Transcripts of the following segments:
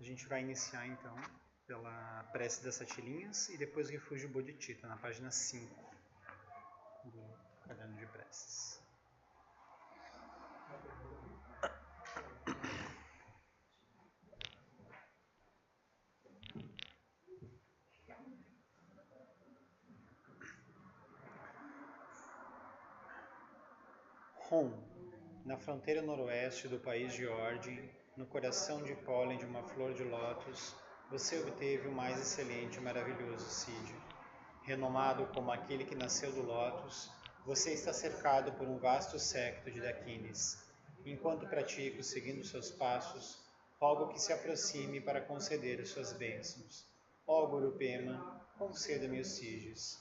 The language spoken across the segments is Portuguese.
A gente vai iniciar então pela prece das 7 linhas e depois o refúgio Bodhicitta, na página 5 do caderno de preces. Hon, na fronteira noroeste do país de Ordem, no coração de pólen de uma flor de lótus, você obteve o mais excelente e maravilhoso Siddhi. Renomado como aquele que nasceu do lótus, você está cercado por um vasto séquito de Dakinis. Enquanto pratico seguindo seus passos, rogo que se aproxime para conceder as suas bênçãos. Ó Guru Pema, conceda-me os Siddhis.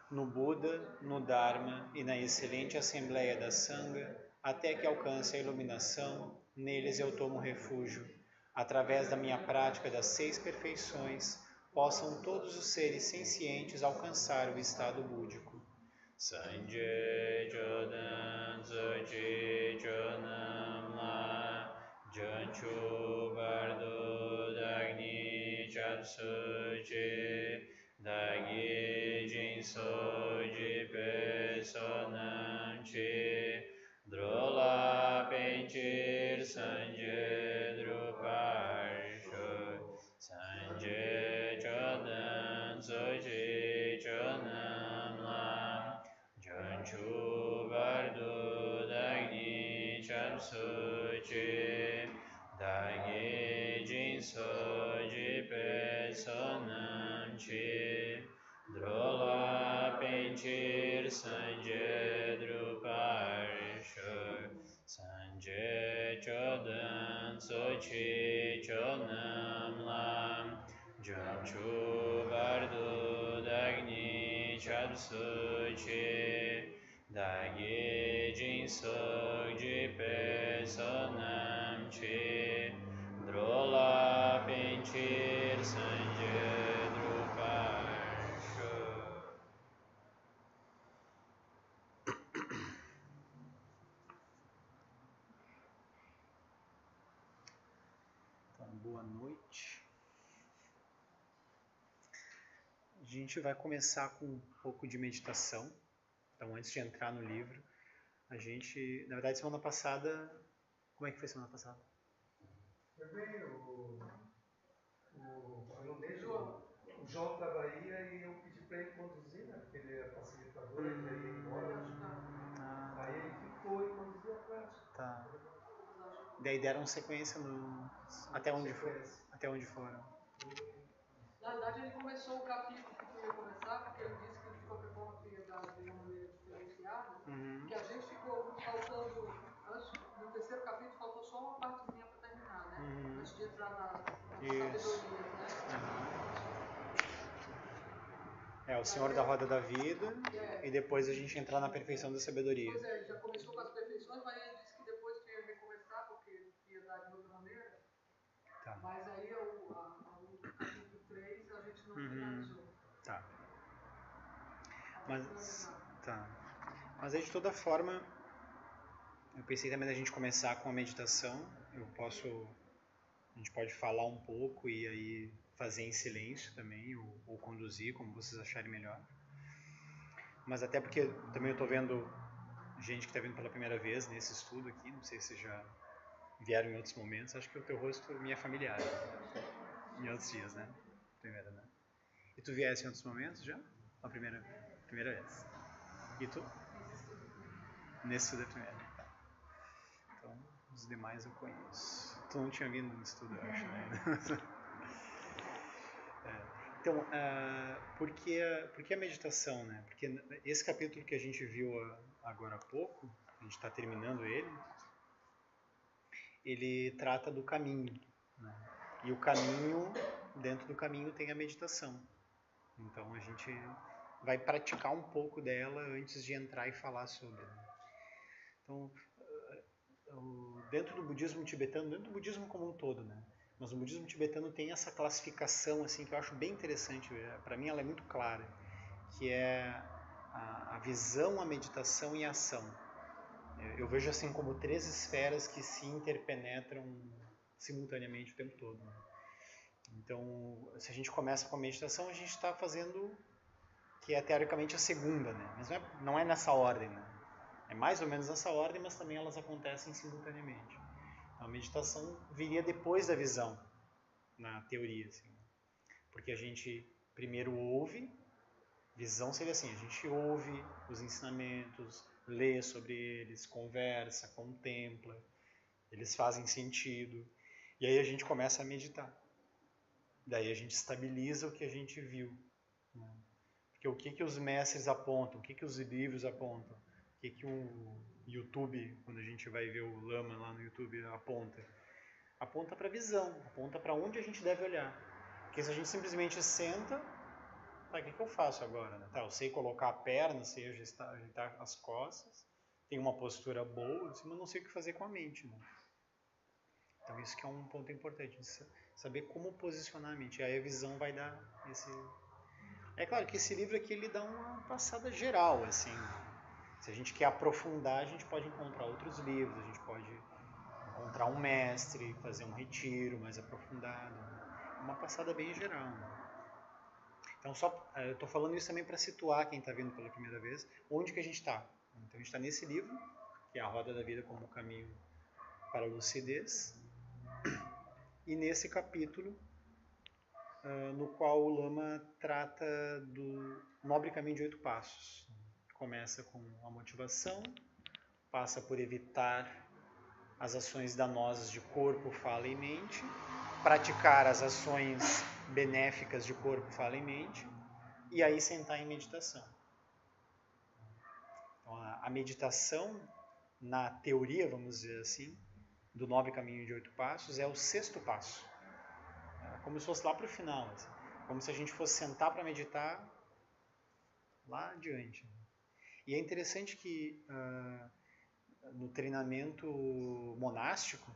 No Buda, no Dharma e na excelente Assembleia da Sangha, até que alcance a iluminação, neles eu tomo refúgio. Através da minha prática das 6 perfeições, possam todos os seres sencientes alcançar o estado búdico. Sanje Chodan Sochi Chonam La Janchu Bardo Dagni Chapsuchi Dagi Jinso Jipe Sonam Chi Drola Penchir Sanje Druparsho Sanje Chodan Sochi Chonam Lam Janchu Bardo Dagni Chapsuchi Dagi Jinso Jipe Sonam Chi Drola Penchir Sanje Druparsho Sanje Chodan Sochi Chonam Lam Janchu Bardo Dagni Chapsuchi Dagi Jinso Jipe Sonam Chi Drola Penchir Sanje Druparsho. Então, boa noite. A gente vai começar com um pouco de meditação. Então, antes de entrar no livro, A gente, na verdade, semana passada... Como é que foi semana passada? Foi bem, o João estava aí e eu pedi para ele conduzir, né? Porque ele é facilitador, ele já ia embora. Aí ele ficou e conduziu a prática. Tá. Daí deram sequência no... Até onde foram? Na verdade, ele começou o capítulo que tu ia começar, porque ele disse que de qualquer forma tu ia dar de uma maneira diferenciada, que a gente ficou faltando, antes, no terceiro capítulo faltou só uma partezinha para terminar, né? Antes de entrar na sabedoria, né? O Senhor da Roda da Vida, e depois a gente entrar na perfeição da sabedoria. Pois é, ele já começou com as perfeições, mas ele disse que depois tu ia recomeçar, porque ia dar de outra maneira. Tá. Mas aí o capítulo 3 a gente não finalizou. Tá. Mas aí, de toda forma, eu pensei também da gente começar com a meditação. A gente pode falar um pouco e aí fazer em silêncio também, ou conduzir, como vocês acharem melhor. Mas até porque também eu estou vendo gente que está vindo pela primeira vez nesse estudo aqui, não sei se já vieram em outros momentos, acho que o teu rosto me é familiar, em outros dias, né? Primeira, né? E tu viesse em outros momentos já? A primeira vez. E tu? Nesse estudo é a primeira. Tá. Então, os demais eu conheço. Tu não tinha vindo no estudo, eu acho, né? Então, por que a meditação, né? Porque esse capítulo que a gente viu agora há pouco, a gente está terminando ele trata do caminho, né? E o caminho, dentro do caminho tem a meditação. Então a gente vai praticar um pouco dela antes de entrar e falar sobre. Então, dentro do budismo tibetano, dentro do budismo como um todo, né? Mas o budismo tibetano tem essa classificação assim que eu acho bem interessante. Para mim ela é muito clara, que é a visão, a meditação e a ação. Eu vejo assim como 3 esferas que se interpenetram simultaneamente o tempo todo, né? Então, se a gente começa com a meditação, a gente está fazendo que é teoricamente a segunda, né? Mas não é nessa ordem, né? É mais ou menos nessa ordem, mas também elas acontecem simultaneamente. Então, a meditação viria depois da visão, na teoria, assim, né? Porque a gente primeiro ouve, visão seria assim, a gente ouve os ensinamentos, lê sobre eles, conversa, contempla, eles fazem sentido, e aí a gente começa a meditar. Daí a gente estabiliza o que a gente viu, né? Porque o que os mestres apontam, o que os livros apontam, o que o YouTube, quando a gente vai ver o Lama lá no YouTube, aponta para a visão, aponta para onde a gente deve olhar. Porque se a gente simplesmente senta, tá, o que eu faço agora? Né? Tá, eu sei colocar a perna, sei ajeitar as costas, tenho uma postura boa, assim, mas não sei o que fazer com a mente. Né? Então isso que é um ponto importante, saber como posicionar a mente. E aí a visão vai dar esse... É claro que esse livro aqui ele dá uma passada geral, assim. Se a gente quer aprofundar, a gente pode encontrar outros livros, a gente pode encontrar um mestre, fazer um retiro mais aprofundado. Uma passada bem geral. Então, eu estou falando isso também para situar quem está vindo pela primeira vez, onde que a gente está. Então, a gente está nesse livro, que é A Roda da Vida como Caminho para a Lucidez, e nesse capítulo, no qual o Lama trata do nobre caminho de 8 passos. Começa com a motivação, passa por evitar as ações danosas de corpo, fala e mente, praticar as ações benéficas de corpo, fala e mente, e aí sentar em meditação. Então, a meditação, na teoria, vamos dizer assim, do nobre caminho de 8 passos, é o 6º passo. É como se fosse lá para o final, assim. Como se a gente fosse sentar para meditar lá adiante. E é interessante que no treinamento monástico,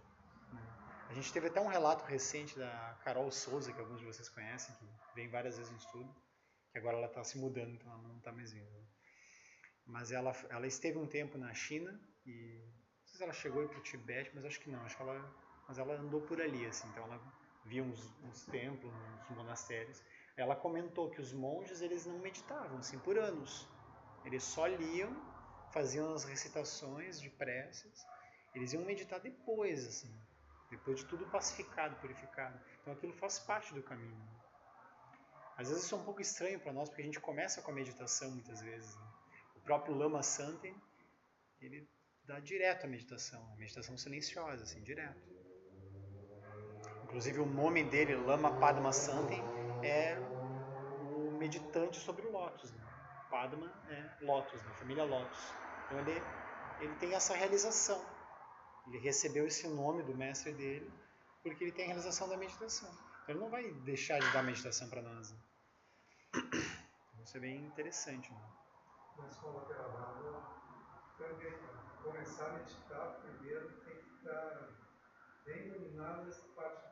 né, a gente teve até um relato recente da Carol Souza, que alguns de vocês conhecem, que vem várias vezes no estudo, que agora ela está se mudando, então ela não está mais vindo. Mas ela esteve um tempo na China, e não sei se ela chegou para o Tibete, mas acho que não, mas ela andou por ali, assim, então ela via uns templos, uns monastérios. Ela comentou que os monges eles não meditavam assim por anos, eles só liam faziam as recitações de preces, eles iam meditar depois, assim, depois de tudo pacificado, purificado. Então aquilo faz parte do caminho. Às vezes isso é um pouco estranho para nós, porque a gente começa com a meditação muitas vezes. Né? O próprio Lama Santen, ele dá direto a meditação silenciosa, assim, direto. Inclusive o nome dele, Lama Padma Santen, é o meditante sobre o lótus. Né? Padma é lótus, né? Família lótus. Então ele tem essa realização. Ele recebeu esse nome do mestre dele porque ele tem a realização da meditação. Então ele não vai deixar de dar meditação para nós. Né? Isso é bem interessante. Né? Na escola Theravada, também, começar a meditar, primeiro tem que estar bem dominado essa parte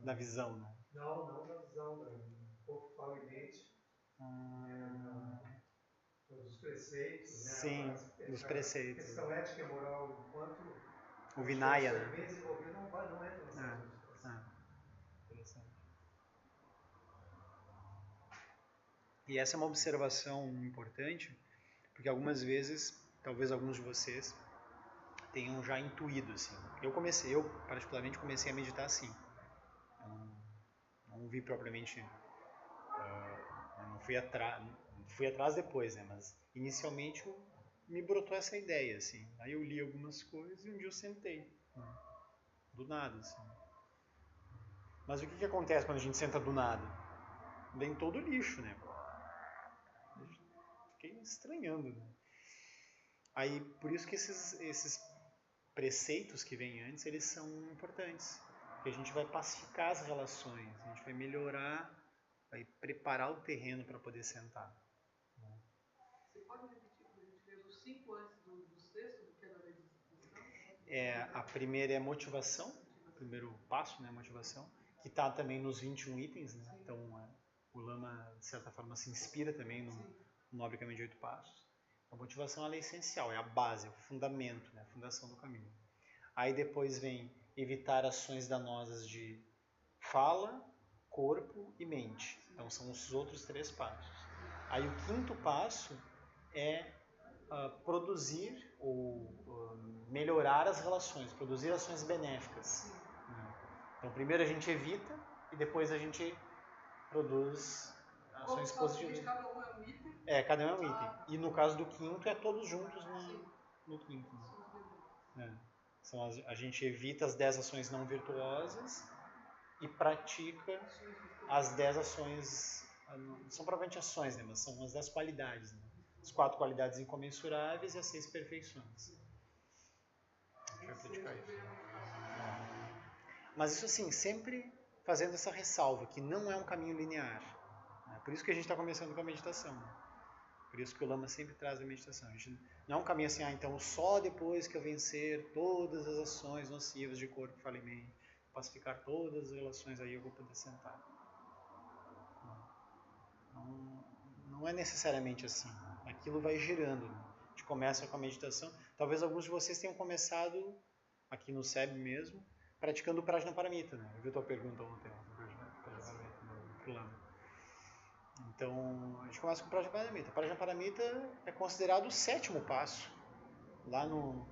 da visão, né? Não da visão, da corpo, fala e mente. Dos preceitos, sim, né? Dos preceitos. A questão ética e moral, enquanto o Vinaya, né? Bem desenvolvido, não entra nessa interessante. E essa é uma observação importante, porque algumas vezes, talvez alguns de vocês tenham já intuído, assim. Eu particularmente comecei a meditar assim. Não vi propriamente, não fui atrás depois, né? Mas inicialmente me brotou essa ideia, assim. Aí eu li algumas coisas e um dia eu sentei, né? Do nada, assim. Mas o que acontece quando a gente senta do nada? Vem todo o lixo, né? Fiquei estranhando, né? Aí, por isso que esses preceitos que vêm antes, eles são importantes. Porque a gente vai pacificar as relações, a gente vai melhorar, vai preparar o terreno para poder sentar. Né? Você pode repetir para a gente ler os 5 antes do sexto, do que é da meditação? A primeira é motivação, o primeiro passo, né, motivação, que está também nos 21 itens, né? Então o Lama, de certa forma, se inspira também no Nobre Caminho de 8 Passos. A motivação ela é essencial, é a base, é o fundamento, né, a fundação do caminho. Aí depois vem evitar ações danosas de fala, corpo e mente. Então são os outros 3 passos. Aí o 5º passo é produzir ou melhorar as relações, produzir ações benéficas. Então primeiro a gente evita e depois a gente produz ações positivas. Cada um é um item? Cada um é um item. E no caso do 5º é todos juntos no 5º. Né? A gente evita as 10 ações não virtuosas e pratica as 10 ações, não são provavelmente ações, né? Mas são as 10 qualidades. Né? As 4 qualidades incomensuráveis e as 6 perfeições. A gente vai praticar isso. Mas isso assim, sempre fazendo essa ressalva, que não é um caminho linear. Né? Por isso que a gente está começando com a meditação. Né? Por isso que o Lama sempre traz a meditação. A gente não é um caminho assim, então só depois que eu vencer todas as ações nocivas de corpo, fala e mente, pacificar todas as relações, aí eu vou poder sentar. Não é necessariamente assim. Aquilo vai girando. Né? A gente começa com a meditação. Talvez alguns de vocês tenham começado, aqui no SEB mesmo, praticando o Prajnaparamita. Né? Eu vi a tua pergunta ontem, pro Lama. Então, a gente começa com o Prajnaparamita. O Prajnaparamita é considerado o 7º passo. Lá no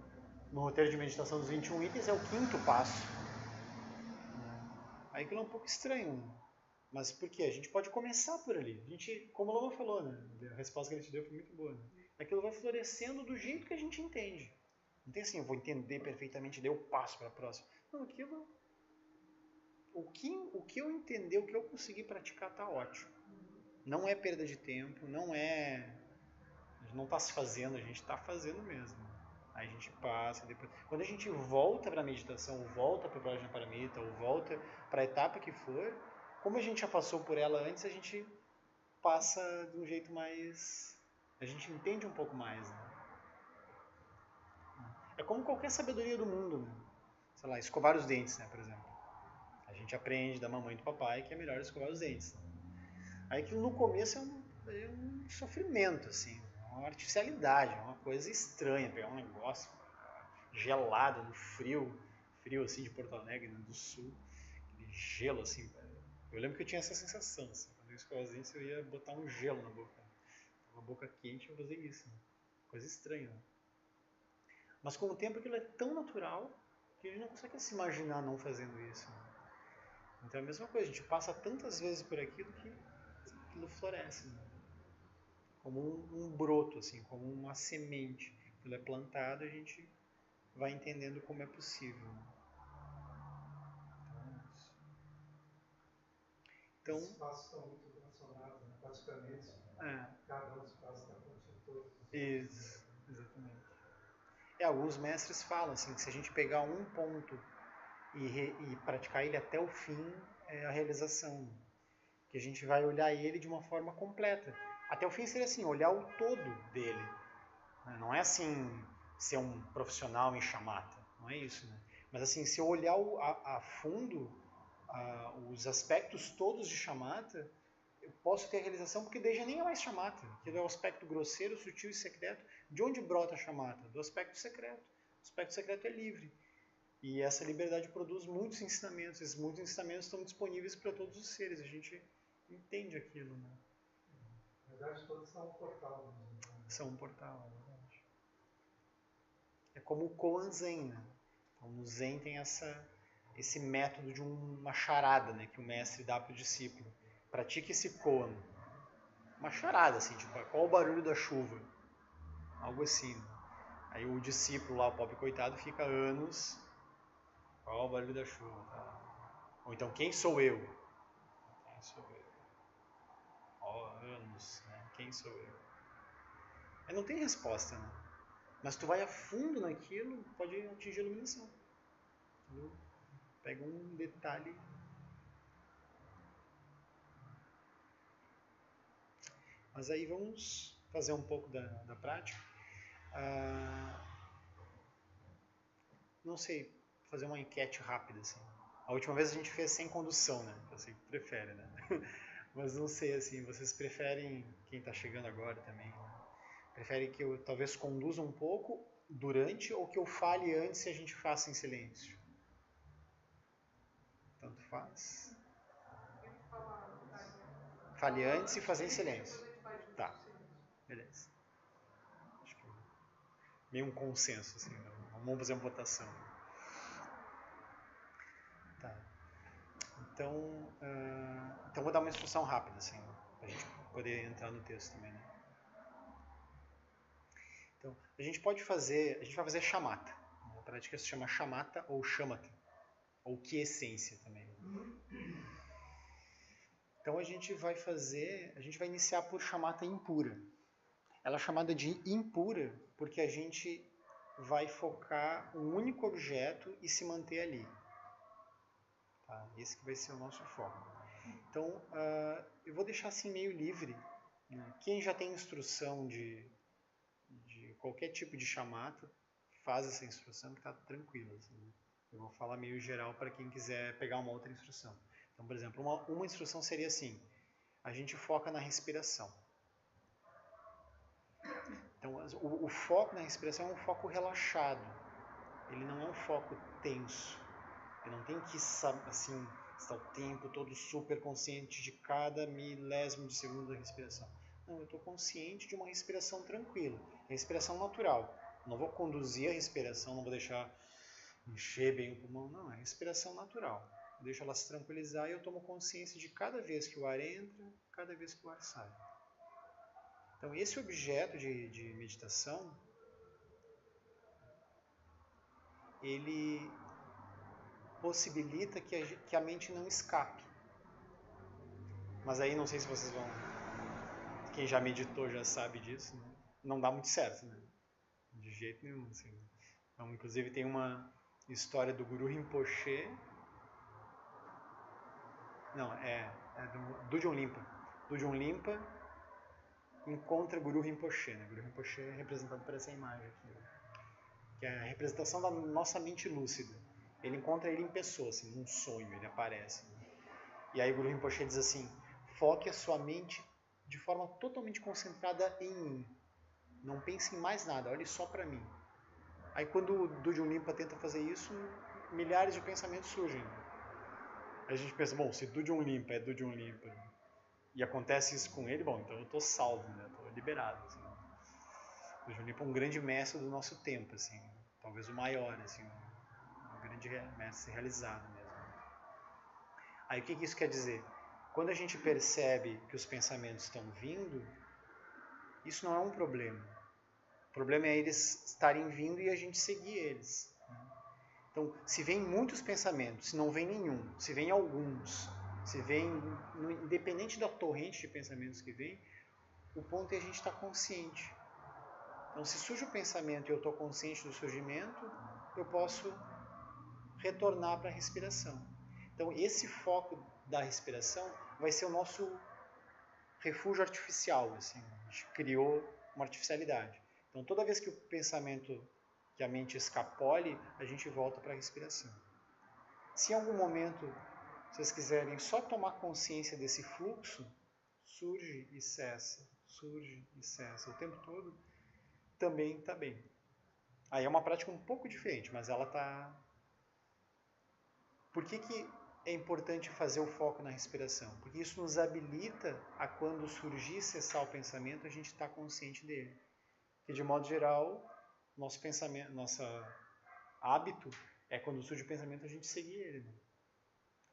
roteiro de meditação dos 21 itens é o 5º passo. Aí aquilo é um pouco estranho, né? Mas por quê? A gente pode começar por ali. A gente, como o Lama falou, né? A resposta que ele te deu foi muito boa. Né? Aquilo vai florescendo do jeito que a gente entende. Não tem assim, eu vou entender perfeitamente, daí eu passo para a próxima. Não, aquilo... O que eu entender, o que eu conseguir praticar está ótimo. Não é perda de tempo, não é... A gente não está se fazendo, a gente está fazendo mesmo. Aí a gente passa, depois... Quando a gente volta para a meditação, ou volta para o Prajnaparamita, ou volta para a etapa que for, como a gente já passou por ela antes, a gente passa de um jeito mais... A gente entende um pouco mais. Né? É como qualquer sabedoria do mundo. Né? Sei lá, escovar os dentes, né, por exemplo. A gente aprende da mamãe e do papai que é melhor escovar os dentes. Né? Aí aquilo no começo é um sofrimento, assim, uma artificialidade, uma coisa estranha, pegar um negócio gelado, no frio assim de Porto Alegre, né, do sul, aquele gelo assim. Eu lembro que eu tinha essa sensação, assim, quando eu escovava os dentes eu ia botar um gelo na boca. Com a boca quente eu vou fazer isso. Né? Coisa estranha. Né? Mas com o tempo aquilo é tão natural que a gente não consegue se imaginar não fazendo isso. Né? Então é a mesma coisa, a gente passa tantas vezes por aquilo que aquilo floresce. Né? Como um broto, assim, como uma semente. Aquilo é plantado e a gente vai entendendo como é possível. Né? Então, os espaços estão muito relacionados, né? Praticamente. Cada um dos espaços está contido todos os outros. Isso, exatamente. Alguns mestres falam assim, que se a gente pegar um ponto e praticar ele até o fim, é a realização. Que a gente vai olhar ele de uma forma completa. Até o fim seria assim, olhar o todo dele. Não é assim, ser um profissional em chamata. Não é isso, né? Mas assim, se eu olhar a fundo os aspectos todos de chamata, eu posso ter a realização, porque daí já nem é mais chamata. Aquilo é o aspecto grosseiro, sutil e secreto. De onde brota a chamata? Do aspecto secreto. O aspecto secreto é livre. E essa liberdade produz muitos ensinamentos. Esses muitos ensinamentos estão disponíveis para todos os seres. A gente entende aquilo, né? Na verdade, todos são um portal. Né? São um portal, é verdade. É como o Koan Zen, né? Então, no Zen tem esse método de uma charada, né? Que o mestre dá para o discípulo. Pratique esse Koan. Uma charada, assim, tipo, qual o barulho da chuva? Algo assim. Aí o discípulo lá, o pobre coitado, fica anos. Qual o barulho da chuva? Tá? Ou então, quem sou eu? Quem sou eu? Anos, né? Quem sou eu? Aí não tem resposta, né? Mas tu vai a fundo naquilo, pode atingir a iluminação. Entendeu? Pega um detalhe. Mas aí vamos fazer um pouco da prática. Não sei, fazer uma enquete rápida, assim. A última vez a gente fez sem condução, né? Eu sei que prefere, né? Mas não sei, assim, vocês preferem, quem está chegando agora também, né? Prefere que eu talvez conduza um pouco durante ou que eu fale antes e a gente faça em silêncio? Tanto faz. Fale antes e fazer em silêncio. Tá, beleza. Acho que meio um consenso, assim, né? Vamos fazer uma votação. Tá. Então vou dar uma instrução rápida, assim, para a gente poder entrar no texto também, né? Então, a gente vai fazer chamata. A prática se chama chamata ou chamata, ou quiescência também. Então a gente vai iniciar por chamata impura. Ela é chamada de impura porque a gente vai focar um único objeto e se manter ali. Tá? Esse que vai ser o nosso foco. Então, eu vou deixar assim meio livre. Né? Quem já tem instrução de qualquer tipo de chamata, faz essa instrução que está tranquilo. Assim, né? Eu vou falar meio geral para quem quiser pegar uma outra instrução. Então, por exemplo, uma instrução seria assim, a gente foca na respiração. Então, o foco na respiração é um foco relaxado. Ele não é um foco tenso. Ele não tem que assim, estar o tempo todo super consciente de cada milésimo de segundo da respiração. Não, eu estou consciente de uma respiração tranquila, respiração natural. Não vou conduzir a respiração, não vou deixar encher bem o pulmão, não, é respiração natural. Eu deixo ela se tranquilizar e eu tomo consciência de cada vez que o ar entra, cada vez que o ar sai. Então, esse objeto de meditação, ele possibilita que a mente não escape. Mas aí não sei se vocês vão... Quem já meditou já sabe disso, né? Não dá muito certo, né? De jeito nenhum, assim. Então, inclusive tem uma história do Guru Rinpoche. Não, é do Dudjom Limpa. Dudjom Limpa encontra Guru Rinpoche, né? Guru Rinpoche é representado por essa imagem aqui, né? Que é a representação da nossa mente lúcida. Ele encontra ele em pessoa, assim, num sonho, ele aparece. Né? E aí o Guru Rinpoche diz assim, foque a sua mente de forma totalmente concentrada em mim. Não pense em mais nada, olhe só para mim. Aí quando o Dudjom Limpa tenta fazer isso, milhares de pensamentos surgem. Aí a gente pensa, bom, se Dudjom Limpa é Dudjom Limpa e acontece isso com ele, bom, então eu estou salvo, né? Estou liberado. Assim. O Junipa é um grande mestre do nosso tempo, assim, talvez o maior, assim, um grande mestre realizado mesmo. Aí o que isso quer dizer? Quando a gente percebe que os pensamentos estão vindo, isso não é um problema. O problema é eles estarem vindo e a gente seguir eles. Então, se vem muitos pensamentos, se não vem nenhum, se vem alguns, se vem, independente da torrente de pensamentos que vem, o ponto é a gente estar consciente. Então, se surge o pensamento e eu estou consciente do surgimento, eu posso retornar para a respiração. Então, esse foco da respiração vai ser o nosso refúgio artificial. Assim, a gente criou uma artificialidade. Então, toda vez que o pensamento, que a mente escapole, a gente volta para a respiração. Se em algum momento vocês quiserem só tomar consciência desse fluxo, surge e cessa o tempo todo, também está bem. Aí é uma prática um pouco diferente, mas ela está... Por que é importante fazer o foco na respiração? Porque isso nos habilita a, quando surgir e cessar o pensamento, a gente está consciente dele. Que de modo geral, nosso pensamento, nosso hábito é quando surge o pensamento a gente seguir ele. Né?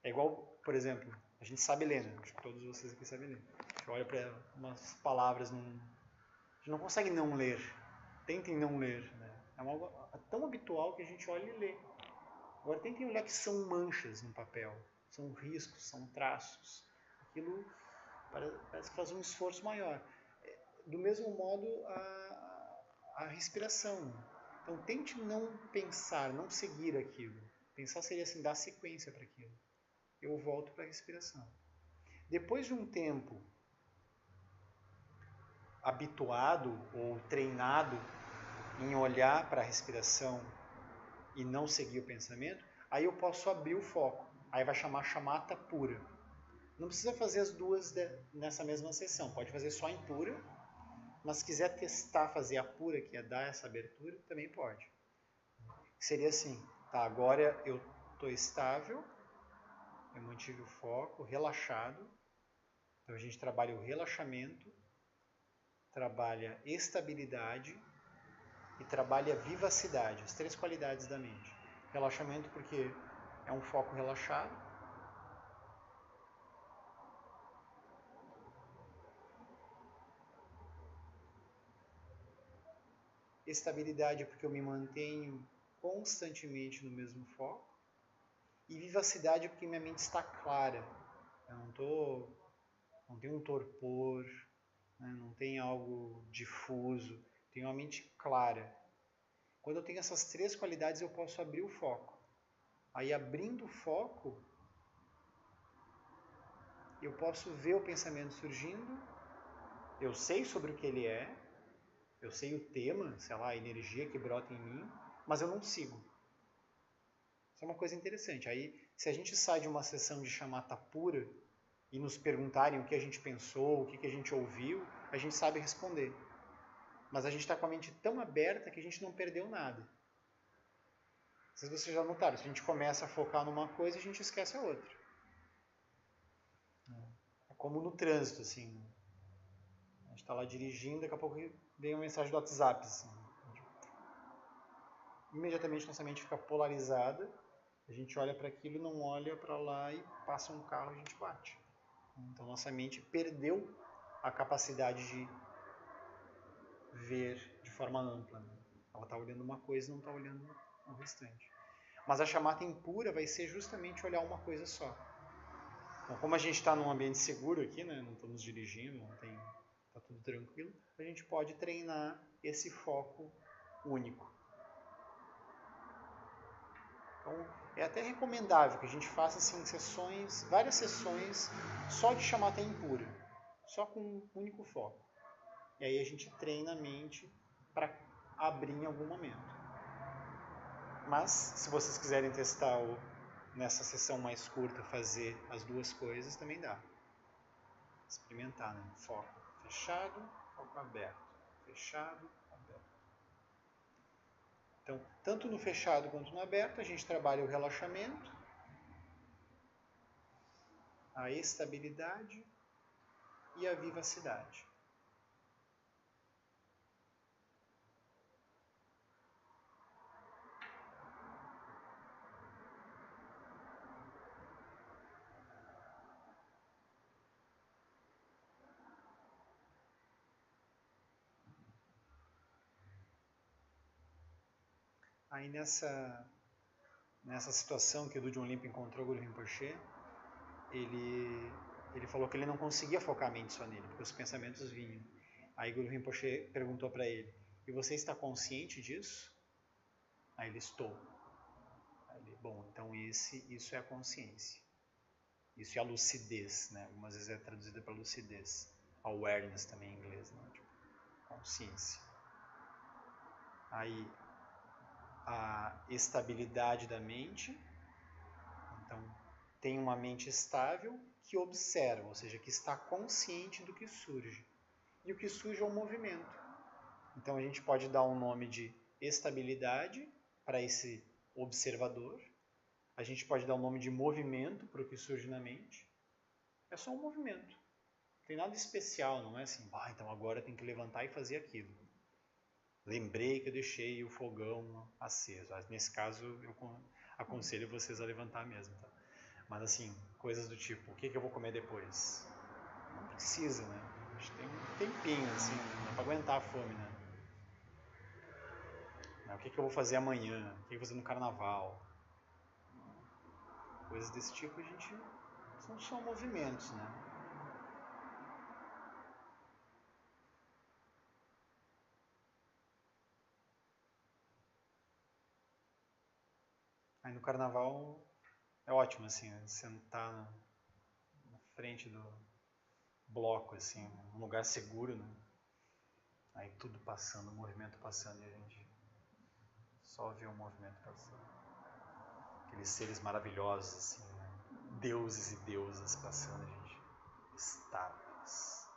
É igual, por exemplo, a gente sabe ler, né? Acho que todos vocês aqui sabem ler. A gente olha para umas palavras, a gente não consegue não ler. Tentem não ler. Né? É algo tão habitual que a gente olha e lê. Agora tentem olhar que são manchas no papel, são riscos, são traços. Aquilo parece que faz um esforço maior. Do mesmo modo, a respiração. Então tente não pensar, não seguir aquilo. Pensar seria assim, dar sequência para aquilo. Eu volto para a respiração. Depois de um tempo habituado ou treinado em olhar para a respiração e não seguir o pensamento, aí eu posso abrir o foco. Aí vai chamar chamata pura. Não precisa fazer as duas nessa mesma sessão. Pode fazer só em pura. Mas se quiser testar, fazer a pura, que é dar essa abertura, também pode. Seria assim, tá, agora eu estou estável, eu mantive o foco, relaxado. Então a gente trabalha o relaxamento, trabalha estabilidade e trabalha vivacidade, as 3 qualidades da mente. Relaxamento porque é um foco relaxado. Estabilidade porque eu me mantenho constantemente no mesmo foco. E vivacidade porque minha mente está clara. Eu não tenho um torpor, né? Não tem algo difuso. Tenho uma mente clara. Quando eu tenho essas 3 qualidades, eu posso abrir o foco. Aí, abrindo o foco, eu posso ver o pensamento surgindo, eu sei sobre o que ele é, eu sei o tema, sei lá, a energia que brota em mim, mas eu não sigo. Isso é uma coisa interessante. Aí, se a gente sai de uma sessão de chamata pura e nos perguntarem o que a gente pensou, o que a gente ouviu, a gente sabe responder. Mas a gente está com a mente tão aberta que a gente não perdeu nada. Não sei se vocês já notaram, se a gente começa a focar numa coisa, a gente esquece a outra. É como no trânsito, assim. A gente está lá dirigindo, daqui a pouco vem uma mensagem do WhatsApp. Assim. Imediatamente nossa mente fica polarizada, a gente olha para aquilo, não olha para lá e passa um carro e a gente bate. Então nossa mente perdeu a capacidade de ver de forma ampla. Né? Ela está olhando uma coisa e não está olhando o restante. Mas a chamata impura vai ser justamente olhar uma coisa só. Então, como a gente está num ambiente seguro aqui, né? Não estamos dirigindo, está tudo tranquilo, a gente pode treinar esse foco único. Então, é até recomendável que a gente faça assim, várias sessões só de chamata impura, só com um único foco. E aí a gente treina a mente para abrir em algum momento. Mas, se vocês quiserem testar nessa sessão mais curta, fazer as 2 coisas, também dá. Experimentar, né? Foco fechado, foco aberto. Fechado, aberto. Então, tanto no fechado quanto no aberto, a gente trabalha o relaxamento, a estabilidade e a vivacidade. Aí nessa situação que o Dudjom Limpa encontrou o Guru Rinpoche, ele falou que ele não conseguia focar a mente só nele, porque os pensamentos vinham. Aí o Guru Rinpoche perguntou para ele, e você está consciente disso? Aí ele, estou. Aí ele, bom, então isso é a consciência. Isso é a lucidez, né? Algumas vezes é traduzida para lucidez. Awareness também em inglês, né? Tipo, consciência. Aí, a estabilidade da mente. Então, tem uma mente estável que observa, ou seja, que está consciente do que surge. E o que surge é o movimento. Então, a gente pode dar um nome de estabilidade para esse observador. A gente pode dar um nome de movimento para o que surge na mente. É só um movimento. Não tem nada especial, não é assim, então agora tem que levantar e fazer aquilo. Lembrei que eu deixei o fogão aceso. Nesse caso, eu aconselho vocês a levantar mesmo. Tá? Mas assim, coisas do tipo, o que eu vou comer depois? Não precisa, né? A gente tem um tempinho, assim, não dá pra aguentar a fome, né? O que eu vou fazer amanhã? O que eu vou fazer no carnaval? Coisas desse tipo, a gente... são só movimentos, né? Aí no carnaval é ótimo, assim, sentar na frente do bloco, assim, um lugar seguro, né? Aí tudo passando, o movimento passando, e a gente só vê o movimento passando. Aqueles seres maravilhosos, assim, né? Deuses e deusas passando, a gente estáveis.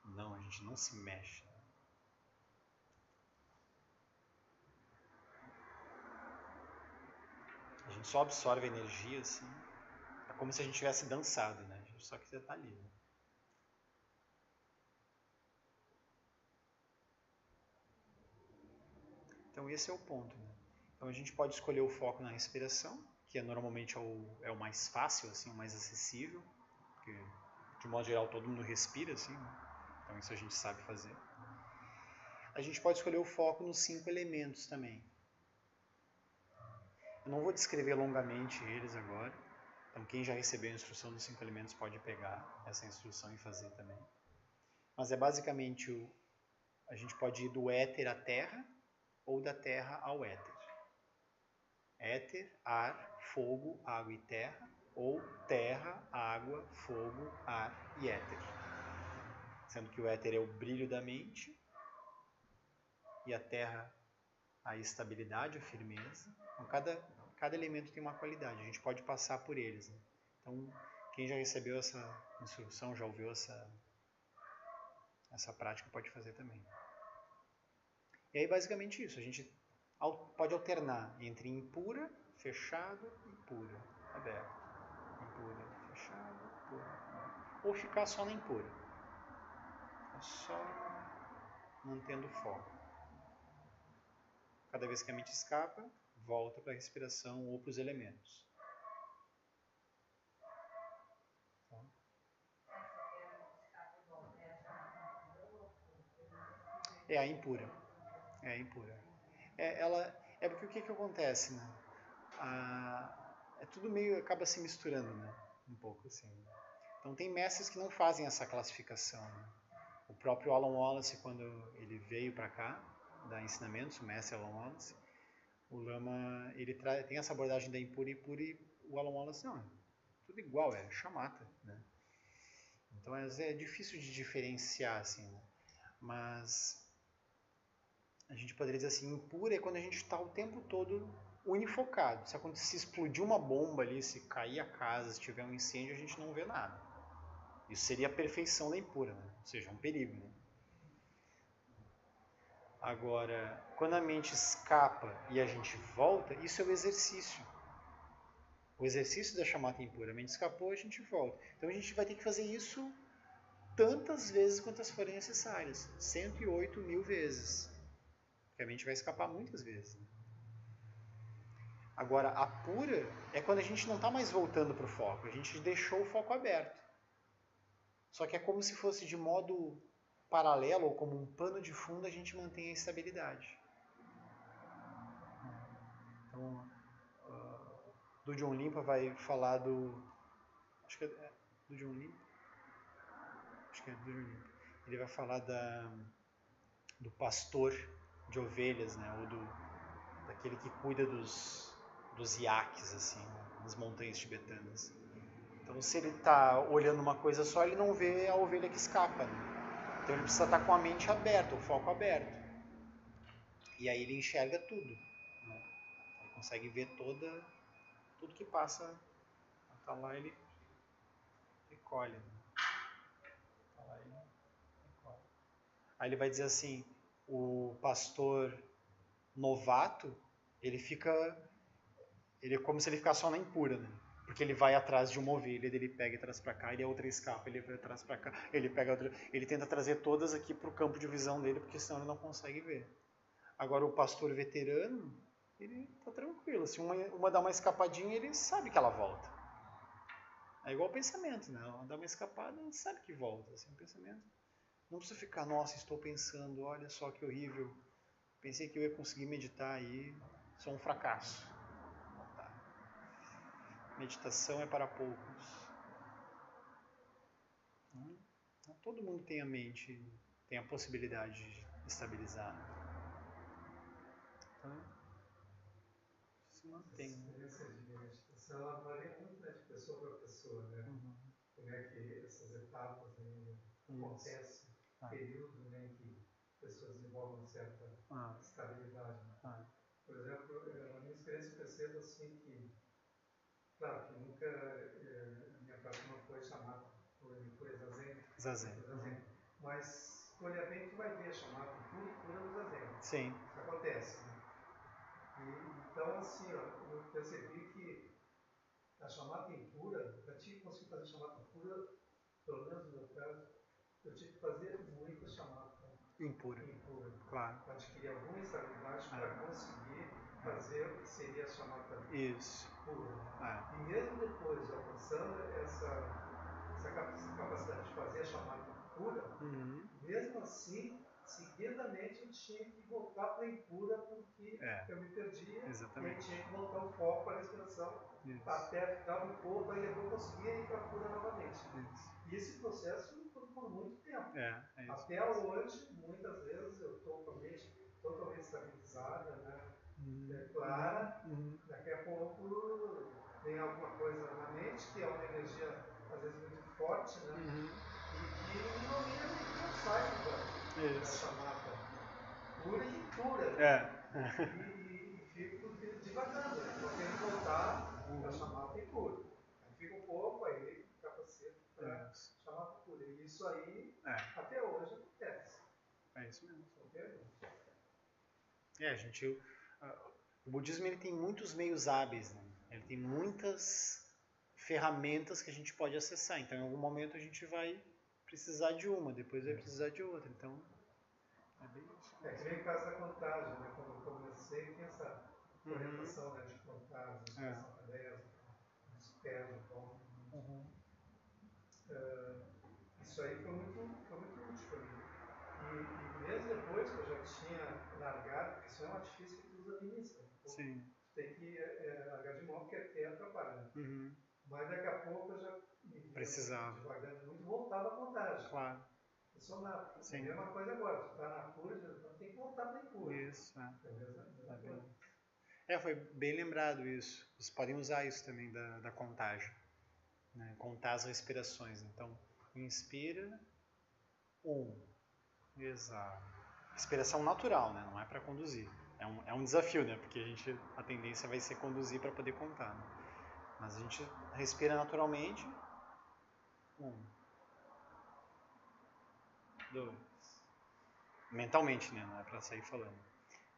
Não, a gente não se mexe. Né? A gente só absorve energia, assim. É como se a gente tivesse dançado, né? A gente só quiser estar ali, né? Então esse é o ponto, né? Então a gente pode escolher o foco na respiração, que normalmente é o mais fácil, assim, o mais acessível, porque de modo geral todo mundo respira, assim, né? Então isso a gente sabe fazer. A gente pode escolher o foco nos 5 elementos também. Eu não vou descrever longamente eles agora, então quem já recebeu a instrução dos 5 elementos pode pegar essa instrução e fazer também. Mas é basicamente a gente pode ir do éter à terra ou da terra ao éter. Éter, ar, fogo, água e terra, ou terra, água, fogo, ar e éter. Sendo que o éter é o brilho da mente e a terra a estabilidade, a firmeza. Então, cada elemento tem uma qualidade, a gente pode passar por eles. Né? Então, quem já recebeu essa instrução, já ouviu essa prática, pode fazer também. E aí, basicamente isso, a gente pode alternar entre impura, fechado e pura, aberto. Impura, fechado, pura. Ou ficar só na impura. É só mantendo o foco. Cada vez que a mente escapa, volta para a respiração ou para os elementos. É a impura. É a impura. Porque o que acontece, né? É tudo meio, acaba se misturando, né? Um pouco assim. Então tem mestres que não fazem essa classificação. Né? O próprio Alan Wallace, quando ele veio para cá, dar ensinamentos, o mestre Alan Wallace, o Lama, ele tem essa abordagem da impura e pura, e o Alan Wallace, não, tudo igual, é chamata, né? Então é difícil de diferenciar, assim, né? Mas a gente poderia dizer assim, impura é quando a gente está o tempo todo unifocado. Se explodir uma bomba ali, se cair a casa, se tiver um incêndio, a gente não vê nada. Isso seria a perfeição da impura, né? Ou seja, um perigo, né? Agora, quando a mente escapa e a gente volta, isso é o exercício. O exercício da chamata impura. A mente escapou, a gente volta. Então a gente vai ter que fazer isso tantas vezes quantas forem necessárias. 108.000 vezes. Porque a mente vai escapar muitas vezes. Né? Agora, a pura é quando a gente não está mais voltando para o foco. A gente deixou o foco aberto. Só que é como se fosse de modo paralelo ou como um pano de fundo, a gente mantém a estabilidade. Então, do John Limpa vai falar do... Acho que é do John Limpa. Acho que é do John Limpa. Ele vai falar do pastor de ovelhas, né? Ou daquele que cuida dos iaques, assim, nas montanhas tibetanas. Então, se ele está olhando uma coisa só, ele não vê a ovelha que escapa, né? Então, ele precisa estar com a mente aberta, o foco aberto. E aí ele enxerga tudo, né? Ele consegue ver tudo que passa. Tá lá, ele recolhe, né? Tá lá, ele recolhe. Aí ele vai dizer assim, o pastor novato, ele é como se ele ficasse só na impura, né? Porque ele vai atrás de uma ovelha, ele pega e traz para cá, e a outra escapa, ele vai atrás para cá, ele pega outra, ele tenta trazer todas aqui para o campo de visão dele, porque senão ele não consegue ver. Agora o pastor veterano, ele tá tranquilo, se uma dá uma escapadinha, ele sabe que ela volta. É igual o pensamento, né? Ela dá uma escapada, ele sabe que volta, assim, o pensamento. Não precisa ficar, nossa, estou pensando, olha só que horrível, pensei que eu ia conseguir meditar aí, sou um fracasso. Meditação é para poucos. Então, todo mundo tem a mente, tem a possibilidade de estabilizar. Então, se mantém. A experiência de meditação ela varia muito, né, de pessoa para pessoa, né? Como é que essas etapas aí acontecem, período, né, em que pessoas desenvolvem uma certa estabilidade. Por exemplo, na minha experiência eu percebo assim que, claro que nunca minha prática não foi chamada por Zazen. Mas se olhar bem, tu vai ver chamada pura no Zazen. Sim. Isso acontece, né? Então, assim, ó, eu percebi que a chamata impura, para ti conseguir fazer chamata pura, pelo menos no meu caso, eu tive que fazer muita chamata impura. Claro. Para adquirir alguma estabilidade para conseguir fazer o que seria a chamata pura. E mesmo depois de alcançando essa capacidade de fazer a chamata pura, mesmo assim, seguidamente eu tinha que voltar para a impura porque eu me perdia. Exatamente. E tinha que voltar o foco para a respiração até ficar um pouco, aí depois eu conseguia ir para a pura novamente. Isso. E esse processo foi por muito tempo. Até hoje, muitas vezes eu estou com a mente totalmente estabilizada, né? Clara, daqui a pouco tem alguma coisa na mente que é uma energia às vezes muito forte, né? E que me domina e que eu saio da chamata pura e impura. E fico divagando, né? Então tenho que voltar para a chamata impura. Aí fica um pouco, aí capacito para chamata pura. E isso aí até hoje acontece. É isso mesmo. O budismo ele tem muitos meios hábeis, né? Ele tem muitas ferramentas que a gente pode acessar. Então, em algum momento a gente vai precisar de uma, depois vai precisar de outra. Então, é bem isso. É que nem o caso da contagem, né? Quando eu comecei, tem essa orientação, né, de contagem, de Santa Teresa, dos pés, de pão. Isso aí foi muito útil para mim. E mesmo depois que eu já tinha largado, porque isso é um artifício que tu usa no início. Sim. Tu tem que largar de mão porque até atrapalha. Mas daqui a pouco eu já me via devagando muito e voltava a contagem. Claro. Funcionava. A mesma coisa agora, tu está na cura, então tem que voltar para a cura. Isso, foi bem lembrado isso. Vocês podem usar isso também da contagem. Né? Contar as respirações. Então, inspira, 1. Exato. Respiração natural, né? Não é para conduzir. É um desafio, né? Porque a tendência vai ser conduzir para poder contar. Né? Mas a gente respira naturalmente. 1, 2. Mentalmente, né? Não é para sair falando.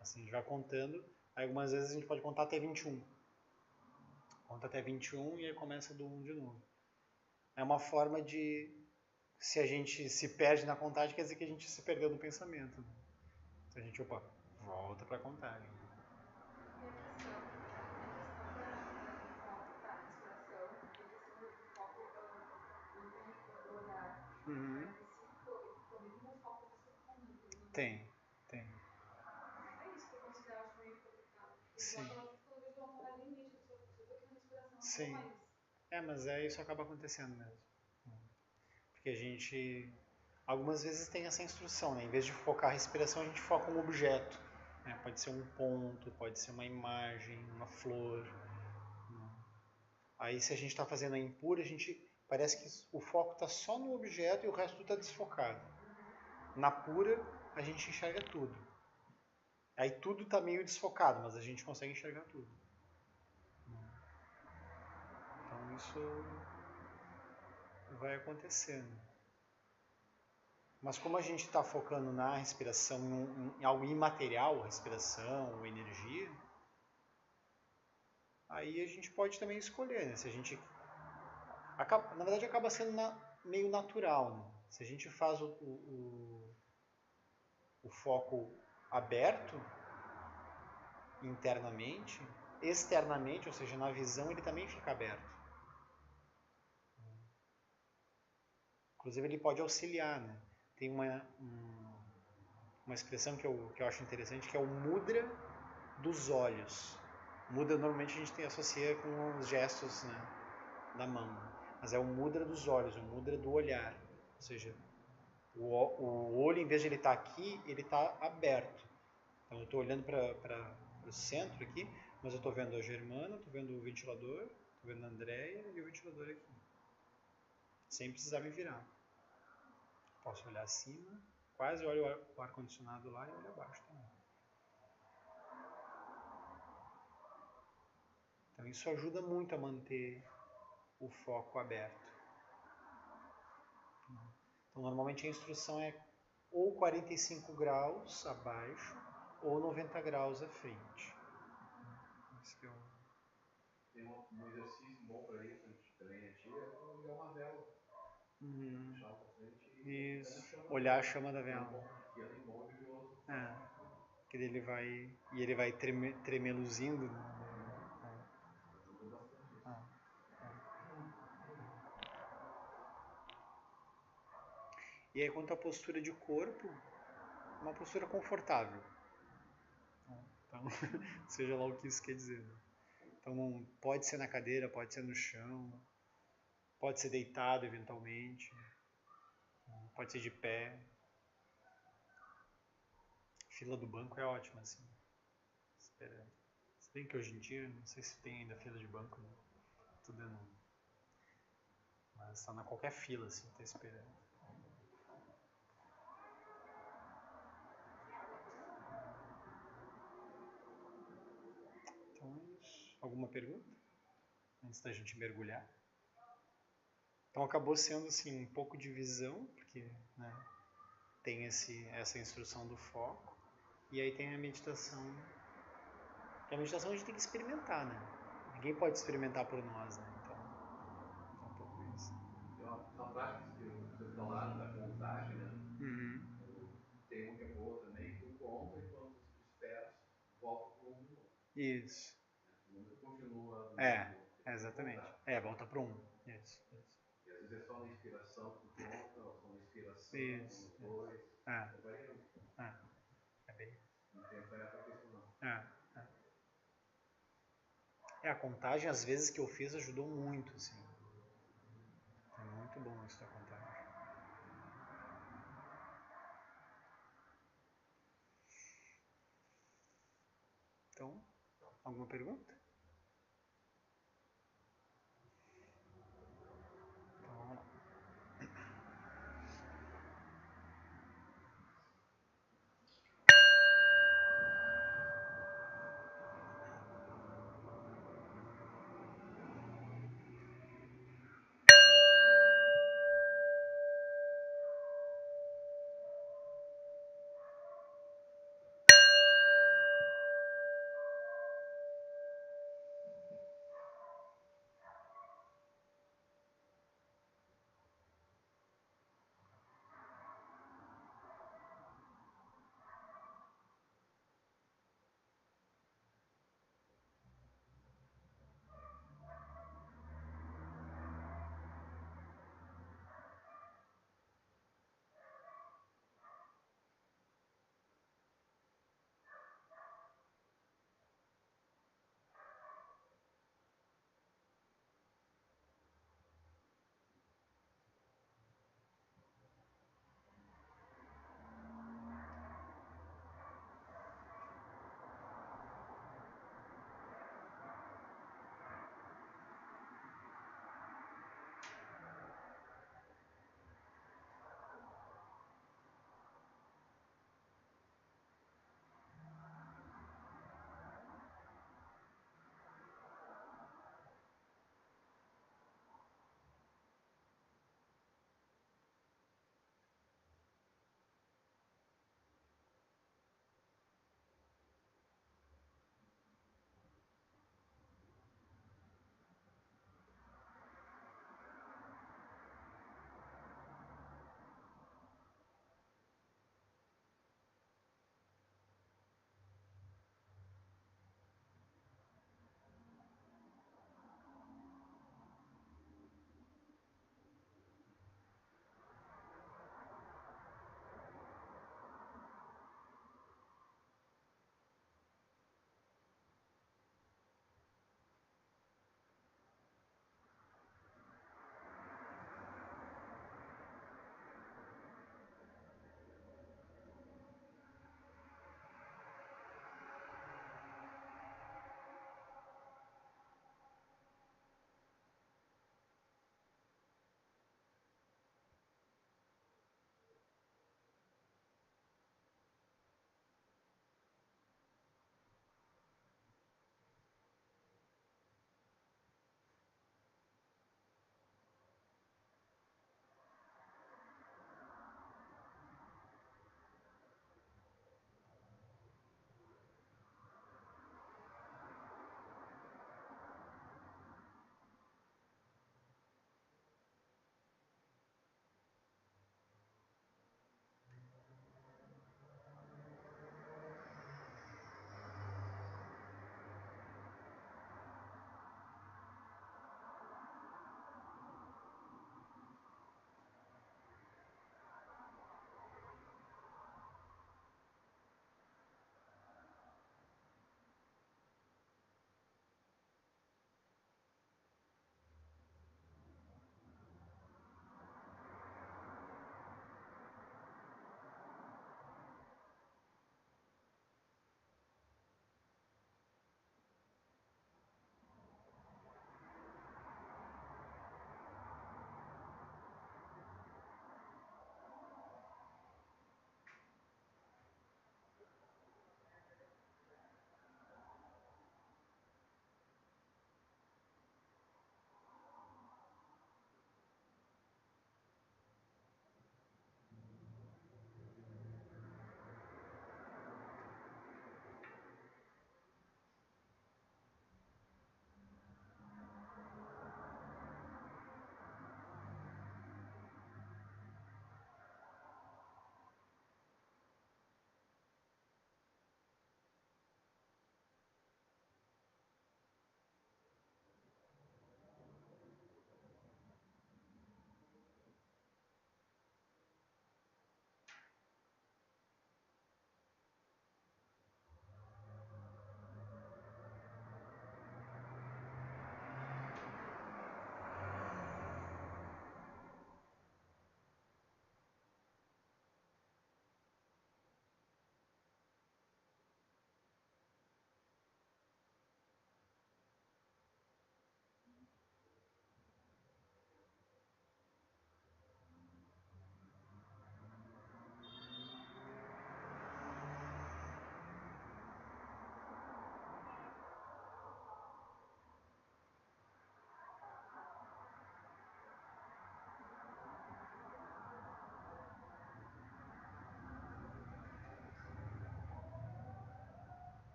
Assim, a gente vai contando. Aí, algumas vezes a gente pode contar até 21. Conta até 21 e aí começa do 1 de novo. É uma forma de... Se a gente se perde na contagem, quer dizer que a gente se perdeu no pensamento. Né? Então a gente, volta para a contagem. Tem. É isso que eu considero meio complicado. Sim. Sim. Mas isso acaba acontecendo mesmo. Porque a gente, algumas vezes tem essa instrução, né? Em vez de focar a respiração, a gente foca um objeto. Né? Pode ser um ponto, pode ser uma imagem, uma flor. Aí se a gente está fazendo a impura, a gente parece que o foco está só no objeto e o resto está desfocado. Na pura, a gente enxerga tudo. Aí tudo está meio desfocado, mas a gente consegue enxergar tudo. Então isso vai acontecendo. Mas como a gente está focando na respiração, em algo imaterial, respiração, energia, aí a gente pode também escolher, né? Se a gente na verdade acaba sendo meio natural, né? Se a gente faz o foco aberto internamente, externamente, ou seja, na visão, ele também fica aberto. Inclusive ele pode auxiliar, né? Tem uma expressão que eu acho interessante, que é o mudra dos olhos. Mudra normalmente a gente associa com os gestos, né, da mão, mas é o mudra dos olhos, o mudra do olhar. Ou seja, o olho, em vez de ele estar aqui, ele está aberto. Então eu estou olhando para o centro aqui, mas eu estou vendo a Germana, estou vendo o ventilador, estou vendo a Andréia e o ventilador aqui. Sem precisar me virar. Posso olhar acima, quase olho o ar-condicionado lá e olho abaixo também. Então isso ajuda muito a manter o foco aberto. Então normalmente a instrução é ou 45 graus abaixo ou 90 graus à frente. Esse é Tem um exercício bom para isso, também antigo, é ligar uma vela. Puxar para frente e isso. Olhar a chama da vela. Que ela envolve o outro. Que ele vai tremeluzindo. Ajuda bastante isso. E aí quanto à postura de corpo, uma postura confortável. Então, seja lá o que isso quer dizer. Então pode ser na cadeira, pode ser no chão, pode ser deitado eventualmente, pode ser de pé. Fila do banco é ótima, assim. Esperando. Se bem que hoje em dia, não sei se tem ainda fila de banco, né? Tudo é no... Mas está na qualquer fila, assim, tá esperando. Então é isso. Alguma pergunta? Antes da gente mergulhar. Então acabou sendo assim um pouco de visão, porque, né, tem essa instrução do foco, e aí tem a meditação. E a meditação a gente tem que experimentar, né? Ninguém pode experimentar por nós, né? Então é um pouco isso. Uma prática que vocês falaram da contagem, né? Tem uma que é boa também, que tu conta e quando tu esperas, volta para um. Isso. O número continua. Exatamente. Volta para um. Isso. E às vezes é só na inspiração que tu conta, ou só na inspiração, isso. ou nos dois. É bem. Não tem essa questão não. A contagem, às vezes, que eu fiz ajudou muito, assim. É muito bom isso da contagem. Então, alguma pergunta? Então, vamos lá.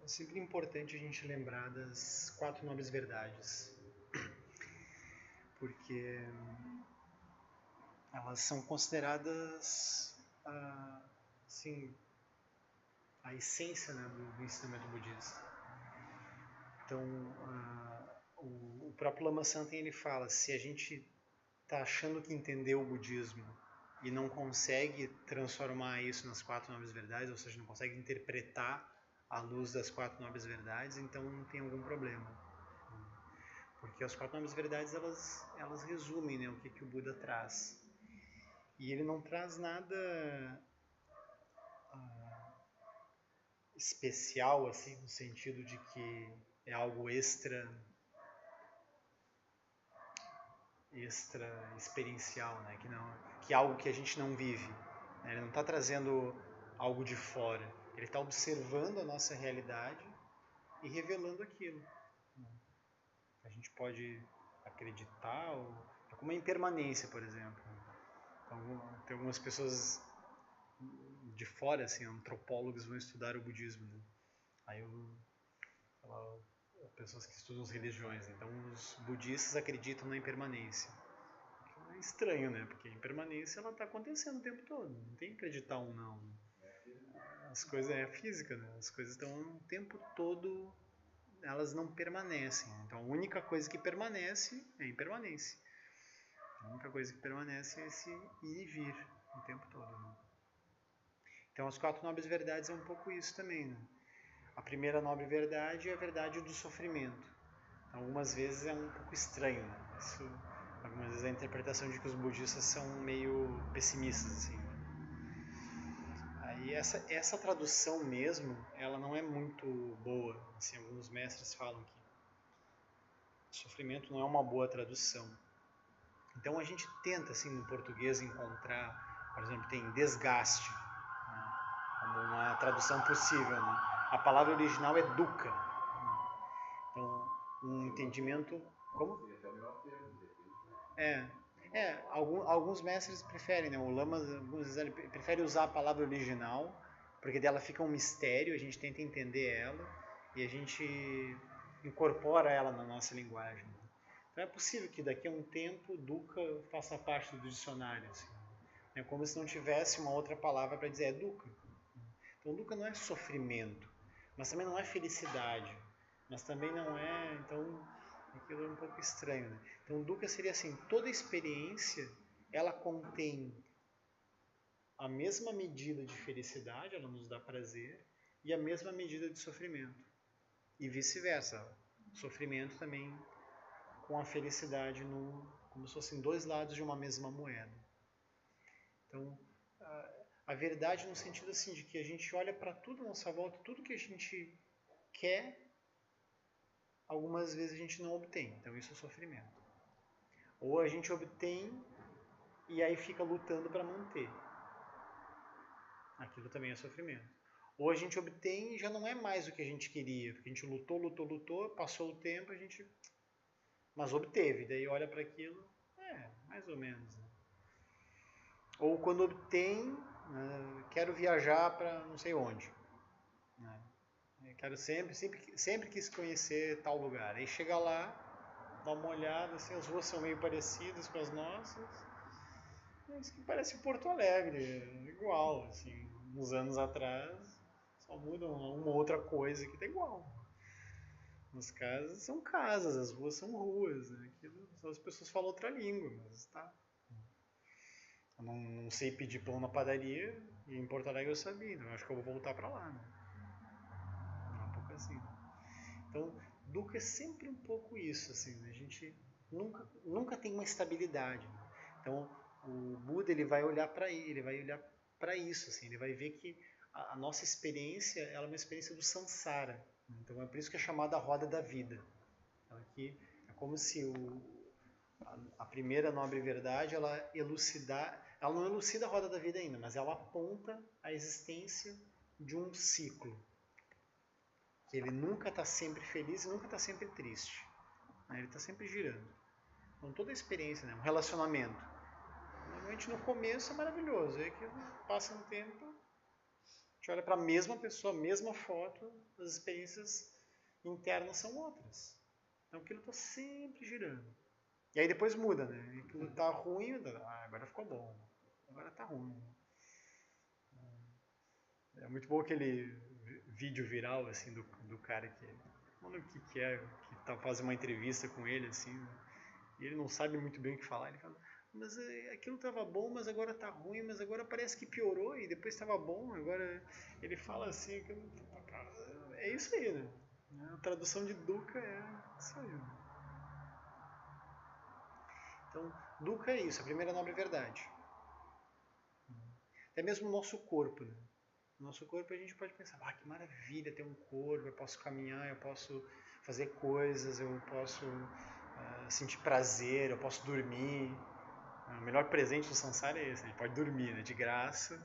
sempre importante a gente lembrar das 4 nobres verdades, porque elas são consideradas assim, a essência, né, do ensinamento budista. Então, o próprio Lama Santen ele fala, se a gente está achando que entendeu o budismo e não consegue transformar isso nas 4 nobres verdades, ou seja, não consegue interpretar à luz das 4 nobres verdades, então tem algum problema. Porque as 4 nobres verdades, elas resumem, né, o que o Buda traz. E ele não traz nada especial, assim, no sentido de que é algo extra experiencial, né? Que é algo que a gente não vive, né? Ele não está trazendo algo de fora, ele está observando a nossa realidade e revelando aquilo. A gente pode acreditar, é como a impermanência, por exemplo. Então, tem algumas pessoas de fora, assim, antropólogos vão estudar o budismo, né? Aí pessoas que estudam as religiões, então os budistas acreditam na impermanência. É estranho, né? Porque a impermanência ela está acontecendo o tempo todo, não tem que acreditar ou não. As coisas é física, né? As coisas estão o tempo todo, elas não permanecem. Então a única coisa que permanece é a impermanência. A única coisa que permanece é esse ir e vir o tempo todo. Né? Então as 4 nobres verdades é um pouco isso também, né? A primeira nobre verdade é a verdade do sofrimento. Algumas vezes é um pouco estranho, né? Algumas vezes a interpretação de que os budistas são meio pessimistas, assim. Aí essa tradução mesmo, ela não é muito boa. Assim, alguns mestres falam que sofrimento não é uma boa tradução. Então a gente tenta, assim, no português encontrar, por exemplo, tem desgaste, né? Como uma tradução possível, né? A palavra original é dukkha. Então, um entendimento... Como? Alguns mestres preferem, né? O Lama, algumas vezes, ele prefere usar a palavra original, porque dela fica um mistério, a gente tenta entender ela e a gente incorpora ela na nossa linguagem. Então é possível que daqui a um tempo dukkha faça parte do dicionário. Assim. É como se não tivesse uma outra palavra para dizer dukkha. Então dukkha não é sofrimento, mas também não é felicidade, mas também não é... Então aquilo é um pouco estranho, né? Então dukkha seria assim, toda experiência ela contém a mesma medida de felicidade, ela nos dá prazer, e a mesma medida de sofrimento. E vice-versa, sofrimento também com a felicidade como se fossem 2 lados de uma mesma moeda. Então, a verdade no sentido assim, de que a gente olha para tudo à nossa volta, tudo que a gente quer, algumas vezes a gente não obtém. Então isso é sofrimento. Ou a gente obtém e aí fica lutando para manter. Aquilo também é sofrimento. Ou a gente obtém e já não é mais o que a gente queria, porque a gente lutou, passou o tempo, a gente... Mas obteve, daí olha para aquilo, mais ou menos. Né? Ou quando obtém, quero viajar para não sei onde. Né? Quero sempre quis conhecer tal lugar. Aí chega lá, dá uma olhada, assim, as ruas são meio parecidas com as nossas. Isso que parece Porto Alegre, igual, assim, uns anos atrás, só muda uma outra coisa que tá igual. As casas são casas, as ruas são ruas, né? As pessoas falam outra língua, mas tá. Eu não sei pedir pão na padaria, e em Porto Alegre eu sabia, então eu acho que eu vou voltar pra lá, né? É um pouco assim. Então, dukkha é sempre um pouco isso, assim, né? A gente nunca tem uma estabilidade. Então, o Buda ele vai olhar para isso, assim, ele vai ver que a nossa experiência ela é uma experiência do samsara. Então é por isso que é chamada a roda da vida. Aqui é como se a primeira nobre verdade ela não elucida a roda da vida ainda, mas ela aponta a existência de um ciclo. Ele nunca está sempre feliz e nunca está sempre triste. Ele está sempre girando. Então toda a experiência, né? Um relacionamento. Normalmente no começo é maravilhoso, aí que passa um tempo, gente olha para a mesma pessoa, a mesma foto, as experiências internas são outras. Então aquilo está sempre girando. E aí depois muda, né? Aquilo está ruim, agora ficou bom. Agora está ruim. É muito bom aquele vídeo viral, assim, do cara que... Não lembro o que é, que tá fazendo uma entrevista com ele, assim, e ele não sabe muito bem o que falar. Ele fala, mas aquilo estava bom, mas agora está ruim, mas agora parece que piorou e depois estava bom, agora ele fala assim, é isso aí, né? A tradução de dukkha é isso aí. Então, dukkha é isso, a primeira nobre verdade. Até mesmo o nosso corpo, né? O nosso corpo a gente pode pensar, que maravilha ter um corpo, eu posso caminhar, eu posso fazer coisas, eu posso sentir prazer, eu posso dormir. O melhor presente do samsara é esse, a gente pode dormir, né? De graça,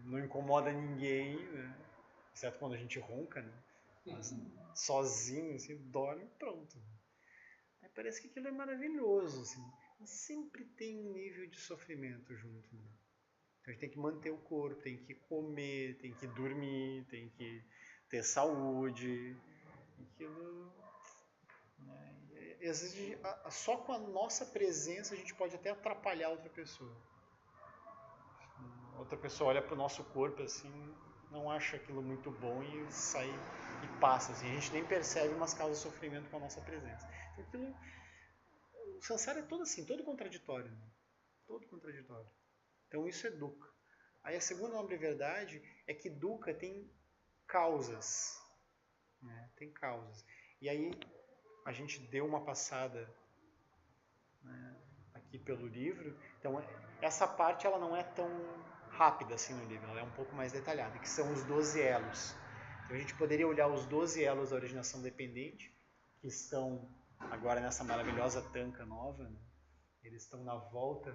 não incomoda ninguém, né? Exceto quando a gente ronca, né? Mas sozinho, assim, dorme, pronto. Aí parece que aquilo é maravilhoso, assim. Mas sempre tem um nível de sofrimento junto, né? Então a gente tem que manter o corpo, tem que comer, tem que dormir, tem que ter saúde. Aquilo, né? E às vezes só com a nossa presença a gente pode até atrapalhar outra pessoa. Outra pessoa olha para o nosso corpo assim, não acha aquilo muito bom e sai e passa. Assim. A gente nem percebe, mas causa sofrimento com a nossa presença. Então, aquilo, o samsara é todo assim, todo contraditório. Né? Todo contraditório. Então isso é dukkha. Aí a segunda nobre verdade é que dukkha tem causas. Né? Tem causas. E aí a gente deu uma passada, né, aqui pelo livro. Então essa parte ela não é tão rápida assim no livro, ela é um pouco mais detalhada, que são os 12 elos. Então a gente poderia olhar os 12 elos da originação dependente, que estão agora nessa maravilhosa tanca nova. Né? Eles estão na volta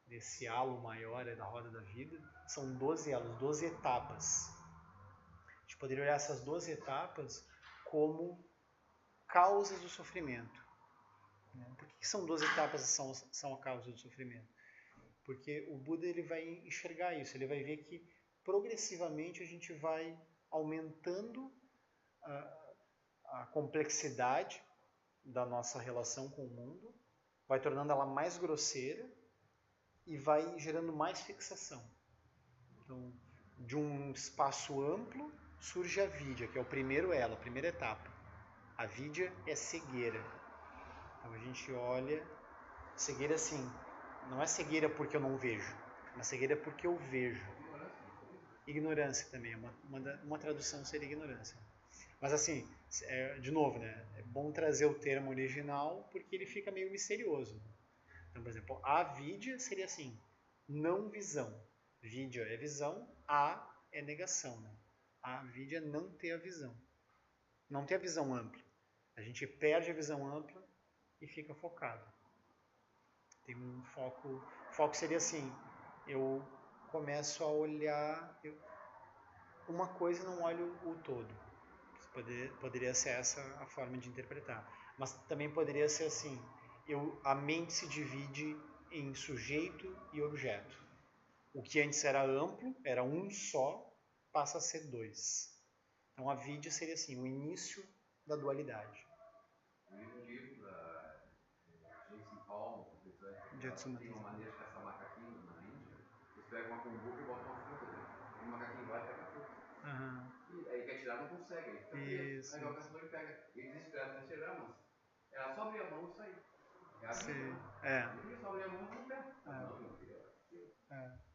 desse halo maior da roda da vida. São 12 elos, 12 etapas. A gente poderia olhar essas 12 etapas como causas do sofrimento. Por que são 12 etapas que são a causa do sofrimento? Porque o Buda ele vai enxergar isso, ele vai ver que progressivamente a gente vai aumentando a complexidade da nossa relação com o mundo, vai tornando ela mais grosseira e vai gerando mais fixação. Então, de um espaço amplo surge a vidya, que é o primeiro elo, a primeira etapa. A vidya é cegueira. Então a gente olha, cegueira assim, não é cegueira porque eu não vejo, mas cegueira porque eu vejo. Ignorância também, uma tradução seria ignorância. Mas assim, de novo, né, é bom trazer o termo original porque ele fica meio misterioso. Então, por exemplo, avidya seria assim, não visão. Vidya é visão, a é negação. Né? Avidya é não ter a visão. Não ter a visão ampla. A gente perde a visão ampla e fica focado. Tem um foco. O foco seria assim, eu começo a olhar uma coisa e não olho o todo. Poderia ser essa a forma de interpretar. Mas também poderia ser assim, a mente se divide em sujeito e objeto. O que antes era amplo, era um só, passa a ser dois. Então a vidya seria assim, o início da dualidade. No livro da Jason Paul, tem uma maneira de caçar macaquinho na Índia. Eles pegam uma cumbuca e botam uma fruta dentro. E o macaquinho vai e pega a fruta. E aí quer tirar, não consegue. Ele fica preso. Aí o caçador pega. Ele desesperado para tirar, mas era só abrir a mão e sair. É a vida. Ele só abrir a mão e não pega. Não, meu filho, é aquilo.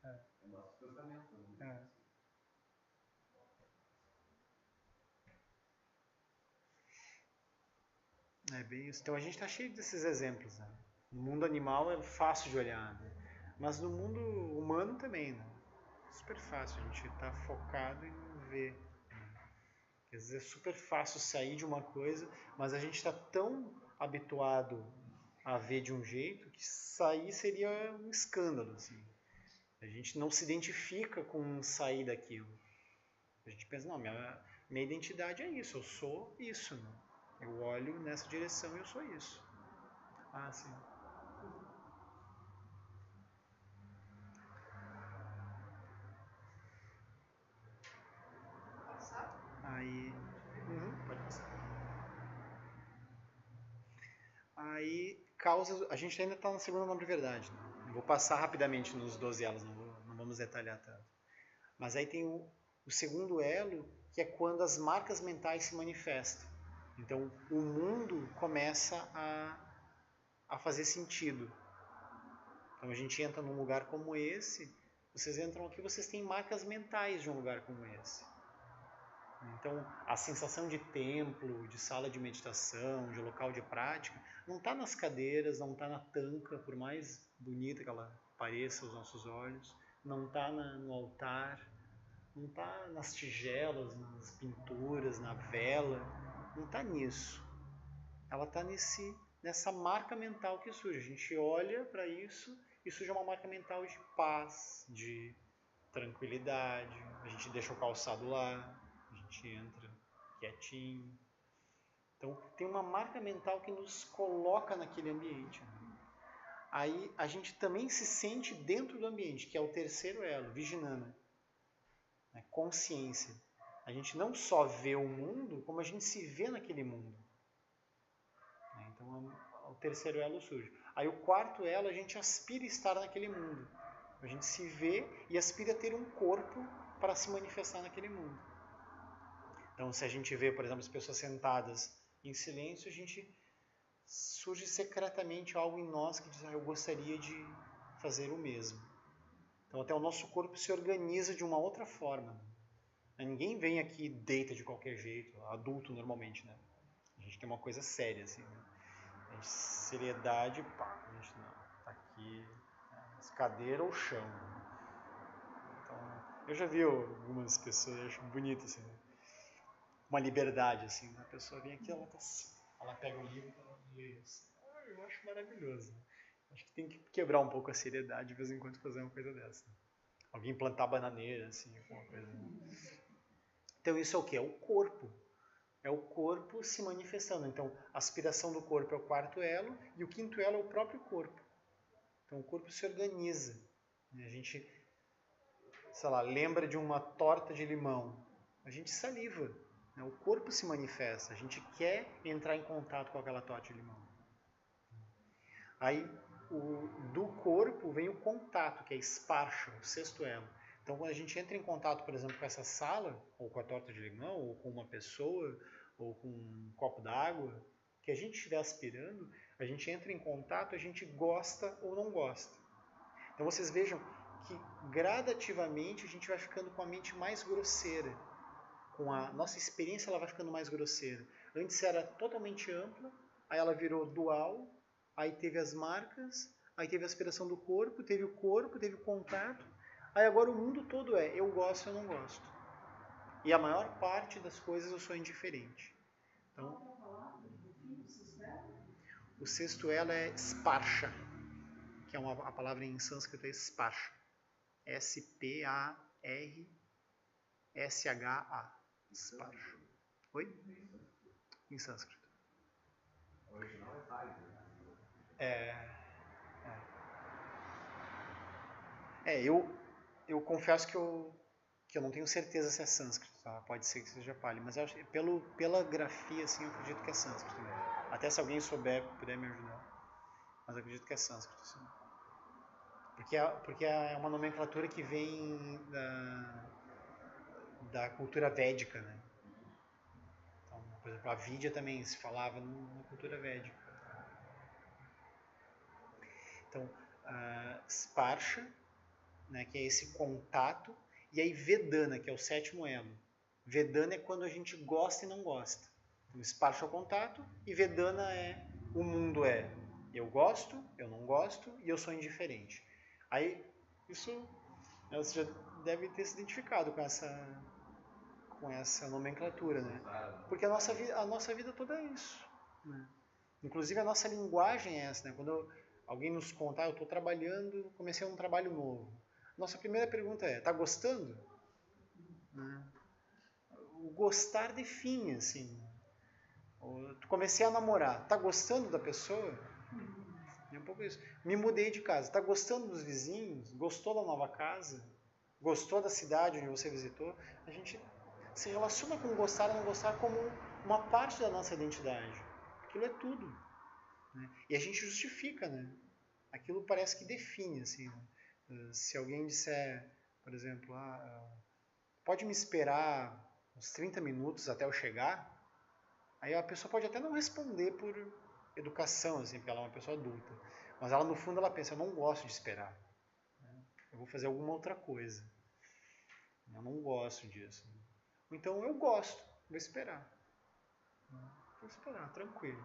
É o nosso pensamento. É bem isso. Então a gente está cheio desses exemplos. Né? No mundo animal é fácil de olhar, né? Mas no mundo humano também. Né? Super fácil, a gente está focado em ver. Né? Quer dizer, é super fácil sair de uma coisa, mas a gente está tão habituado a ver de um jeito que sair seria um escândalo. Assim. A gente não se identifica com sair daquilo. A gente pensa, não, minha identidade é isso, eu sou isso. Né? Eu olho nessa direção e eu sou isso. Ah, sim. aí causas... A gente ainda está na segunda norma de verdade, né? Eu vou passar rapidamente nos 12 elos, não vamos detalhar tanto. Mas aí tem o segundo elo, que é quando as marcas mentais se manifestam. Então, o mundo começa a fazer sentido. Então, a gente entra num lugar como esse, vocês entram aqui, vocês têm marcas mentais de um lugar como esse. Então, a sensação de templo, de sala de meditação, de local de prática, não está nas cadeiras, não está na tanca, por mais bonita que ela pareça aos nossos olhos, não está no altar, não está nas tigelas, nas pinturas, na vela, não está nisso. Ela está nessa marca mental que surge. A gente olha para isso e surge uma marca mental de paz, de tranquilidade. A gente deixa o calçado lá, a gente entra quietinho. Então, tem uma marca mental que nos coloca naquele ambiente. Aí, a gente também se sente dentro do ambiente, que é o terceiro elo, Vijnana. Consciência. A gente não só vê o mundo, como a gente se vê naquele mundo. Então, o terceiro elo surge. Aí, o quarto elo, a gente aspira a estar naquele mundo. A gente se vê e aspira a ter um corpo para se manifestar naquele mundo. Então, se a gente vê, por exemplo, as pessoas sentadas em silêncio, a gente surge secretamente algo em nós que diz, eu gostaria de fazer o mesmo. Então, até o nosso corpo se organiza de uma outra forma. Ninguém vem aqui e deita de qualquer jeito, adulto normalmente, né? A gente tem uma coisa séria, assim, né? A gente, seriedade, pá, a gente não, tá aqui, cadeira ou chão. Então, eu já vi algumas pessoas, eu acho bonito, assim, né? Uma liberdade, assim, a pessoa vem aqui, ela pega o livro e ela lê isso. Eu acho maravilhoso. Acho que tem que quebrar um pouco a seriedade de vez em quando fazer uma coisa dessa. Alguém plantar bananeira, assim, alguma coisa. Então isso é o quê? É o corpo. É o corpo se manifestando. Então a aspiração do corpo é o quarto elo e o quinto elo é o próprio corpo. Então o corpo se organiza. A gente, sei lá, lembra de uma torta de limão. A gente saliva. O corpo se manifesta. A gente quer entrar em contato com aquela torta de limão. Aí do corpo vem o contato, que é sparsha, o sexto elo. Então, quando a gente entra em contato, por exemplo, com essa sala, ou com a torta de limão, ou com uma pessoa, ou com um copo d'água, que a gente estiver aspirando, a gente entra em contato, a gente gosta ou não gosta. Então, vocês vejam que gradativamente a gente vai ficando com a mente mais grosseira. Com a nossa experiência, ela vai ficando mais grosseira. Antes era totalmente ampla, aí ela virou dual, aí teve as marcas, aí teve a aspiração do corpo, teve o contato, aí agora o mundo todo é eu gosto, eu não gosto. E a maior parte das coisas eu sou indiferente. Então, o sexto elo é sparsha, que é a palavra em sânscrito é sparsha. S-P-A-R-S-H-A. Sparsha. Oi? Em sânscrito. O original é Pali. Eu confesso que eu não tenho certeza se é sânscrito, tá? Pode ser que seja Pali, mas eu acho, pela grafia, assim, eu acredito que é sânscrito mesmo. Até se alguém souber, puder me ajudar. Mas eu acredito que é sânscrito, sim. Porque é uma nomenclatura que vem da cultura védica, né? Então, por exemplo, a Vidya também se falava na cultura védica. Então, Sparsha, né, que é esse contato, e aí Vedana, que é o sétimo elo. Vedana é quando a gente gosta e não gosta. Então, Sparsha é o contato e Vedana é o mundo é eu gosto, eu não gosto e eu sou indiferente. Aí, isso você já deve ter se identificado com essa nomenclatura, né? Porque a nossa vida toda é isso, né? Inclusive a nossa linguagem é essa, né? Quando alguém nos conta, eu estou trabalhando, comecei um trabalho novo. Nossa primeira pergunta é, tá gostando? O gostar define, assim. Comecei a namorar, tá gostando da pessoa? É um pouco isso. Me mudei de casa, tá gostando dos vizinhos? Gostou da nova casa? Gostou da cidade onde você visitou? A gente se relaciona com gostar ou não gostar como uma parte da nossa identidade. Aquilo é tudo. né? E a gente justifica, né? Aquilo parece que define, assim, né? Se alguém disser, por exemplo, pode me esperar uns 30 minutos até eu chegar, aí a pessoa pode até não responder por educação, assim, porque ela é uma pessoa adulta, mas ela no fundo ela pensa, eu não gosto de esperar, né? Eu vou fazer alguma outra coisa, eu não gosto disso, né? Então eu gosto, vou esperar, tranquilo.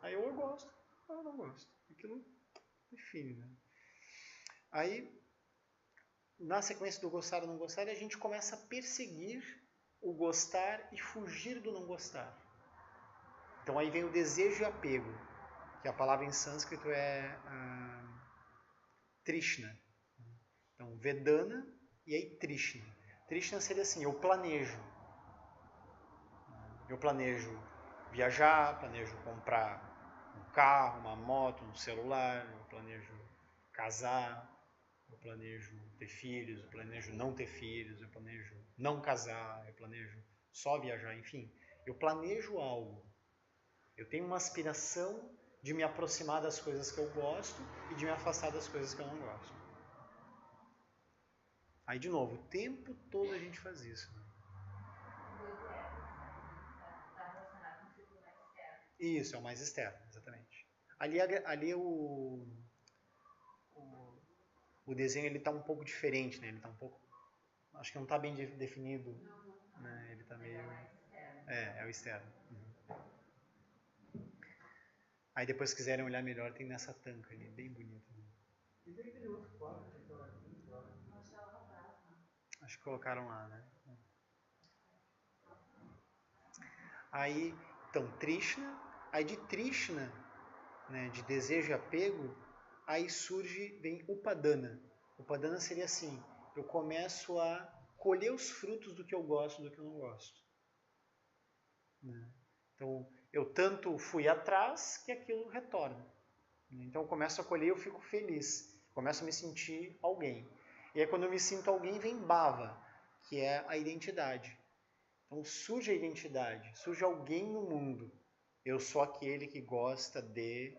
Aí eu gosto, ou eu não gosto, aquilo define, né? Aí, na sequência do gostar ou não gostar, a gente começa a perseguir o gostar e fugir do não gostar. Então aí vem o desejo e apego, que a palavra em sânscrito é Trishna. Então, Vedana e aí Trishna. Trishna seria assim, eu planejo. Eu planejo viajar, planejo comprar um carro, uma moto, um celular, eu planejo casar, eu planejo ter filhos, eu planejo não ter filhos, eu planejo não casar, eu planejo só viajar, enfim. Eu planejo algo. Eu tenho uma aspiração de me aproximar das coisas que eu gosto e de me afastar das coisas que eu não gosto. Aí, de novo, o tempo todo a gente faz isso. Né? Isso, é o mais externo, exatamente. Ali o desenho ele está um pouco diferente, né? Ele está um pouco, acho que não está bem definido, né? Ele está meio, é o externo. Aí depois se quiserem olhar melhor tem nessa tanca ali, bem bonito. Né? E tem aquele outro quadro que está aqui, claro. Acho que colocaram lá, né? Aí, então, Trishna, aí de Trishna, né, de desejo e apego, aí vem Upadana. Upadana seria assim, eu começo a colher os frutos do que eu gosto e do que eu não gosto. Né? Então, eu tanto fui atrás que aquilo retorna. Então, eu começo a colher e eu fico feliz. Começo a me sentir alguém. E aí, quando eu me sinto alguém, vem Bhava, que é a identidade. Então, surge a identidade, surge alguém no mundo. Eu sou aquele que gosta de...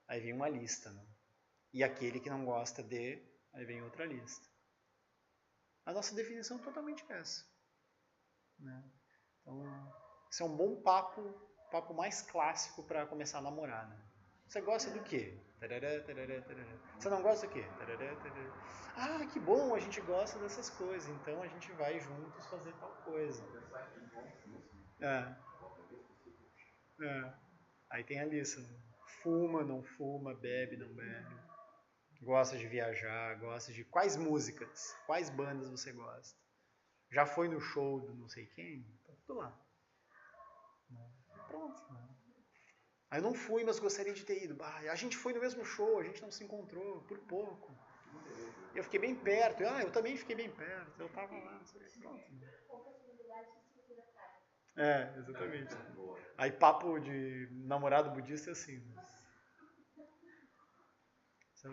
Aí vem uma lista, né? E aquele que não gosta de... Aí vem outra lista. A nossa definição é totalmente essa. Né? Então, esse é um bom papo mais clássico para começar a namorar. Né? Você gosta do quê? Tarará, tarará, tarará. Você não gosta do quê? Tarará, tarará. Ah, que bom, a gente gosta dessas coisas, então a gente vai juntos fazer tal coisa. Aí tem a lista. Né? Fuma, não fuma, bebe, não bebe. Gosta de viajar, gosta de... Quais músicas, quais bandas você gosta? Já foi no show do não sei quem? Tá tudo lá. Pronto. Né? Aí eu não fui, mas gostaria de ter ido. A gente foi no mesmo show, a gente não se encontrou, por pouco. Eu fiquei bem perto. Eu também fiquei bem perto. Eu tava lá, não sei. Pronto. Né? Exatamente. Aí papo de namorado budista é assim. Né?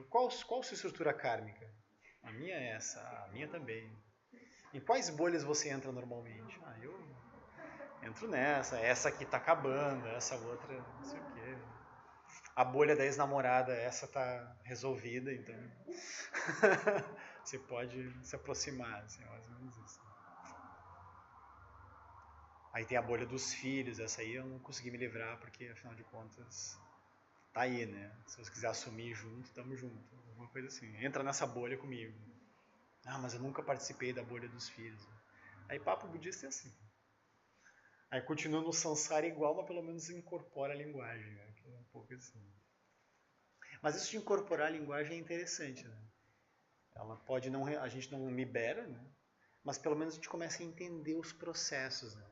Qual sua estrutura kármica? A minha é essa, a minha também. Em quais bolhas você entra normalmente? Eu entro nessa, essa aqui tá acabando, essa outra não sei o quê. A bolha da ex-namorada, essa tá resolvida, então você pode se aproximar, assim, mais ou menos isso. Aí tem a bolha dos filhos, essa aí eu não consegui me livrar, porque afinal de contas tá aí, né? Se você quiser assumir junto, tamo junto. Alguma coisa assim. Entra nessa bolha comigo. Mas eu nunca participei da bolha dos filhos. Aí papo budista é assim. Aí continua no samsara igual, mas pelo menos incorpora a linguagem. Né? Que é um pouco assim. Mas isso de incorporar a linguagem é interessante. Né? Ela pode não... A gente não libera, né? Mas pelo menos a gente começa a entender os processos. Né?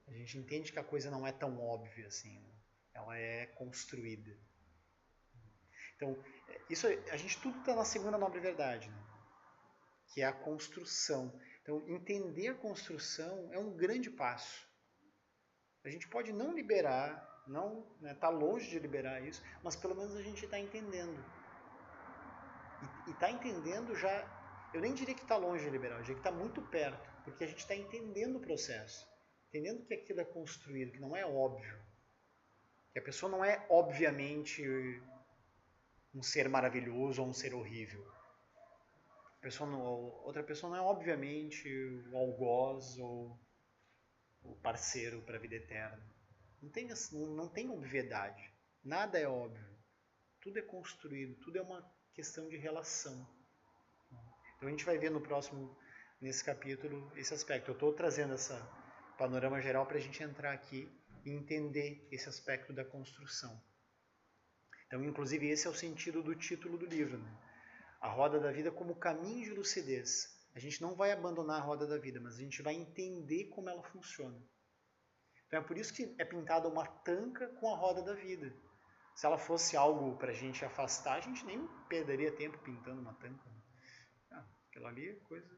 A gente entende que a coisa não é tão óbvia assim. Né? Ela é construída. Então, isso a gente tudo está na segunda nobre verdade, né? Que é a construção. Então, entender a construção é um grande passo. A gente pode não liberar, não tá longe de liberar isso, mas pelo menos a gente está entendendo. E está entendendo já, eu nem diria que está longe de liberar, eu diria que está muito perto, porque a gente está entendendo o processo, entendendo que aquilo é construído, que não é óbvio. Que a pessoa não é, obviamente, um ser maravilhoso ou um ser horrível. Outra pessoa não é, obviamente, o algoz ou o parceiro para a vida eterna. Não tem obviedade. Nada é óbvio. Tudo é construído. Tudo é uma questão de relação. Então a gente vai ver nesse capítulo, esse aspecto. Eu estou trazendo esse panorama geral para a gente entrar aqui e entender esse aspecto da construção. Então, inclusive, esse é o sentido do título do livro, né? A roda da vida como caminho de lucidez. A gente não vai abandonar a roda da vida, mas a gente vai entender como ela funciona. Então é por isso que é pintada uma tanca com a roda da vida. Se ela fosse algo para a gente afastar, a gente nem perderia tempo pintando uma tanca. Aquilo ali é coisa...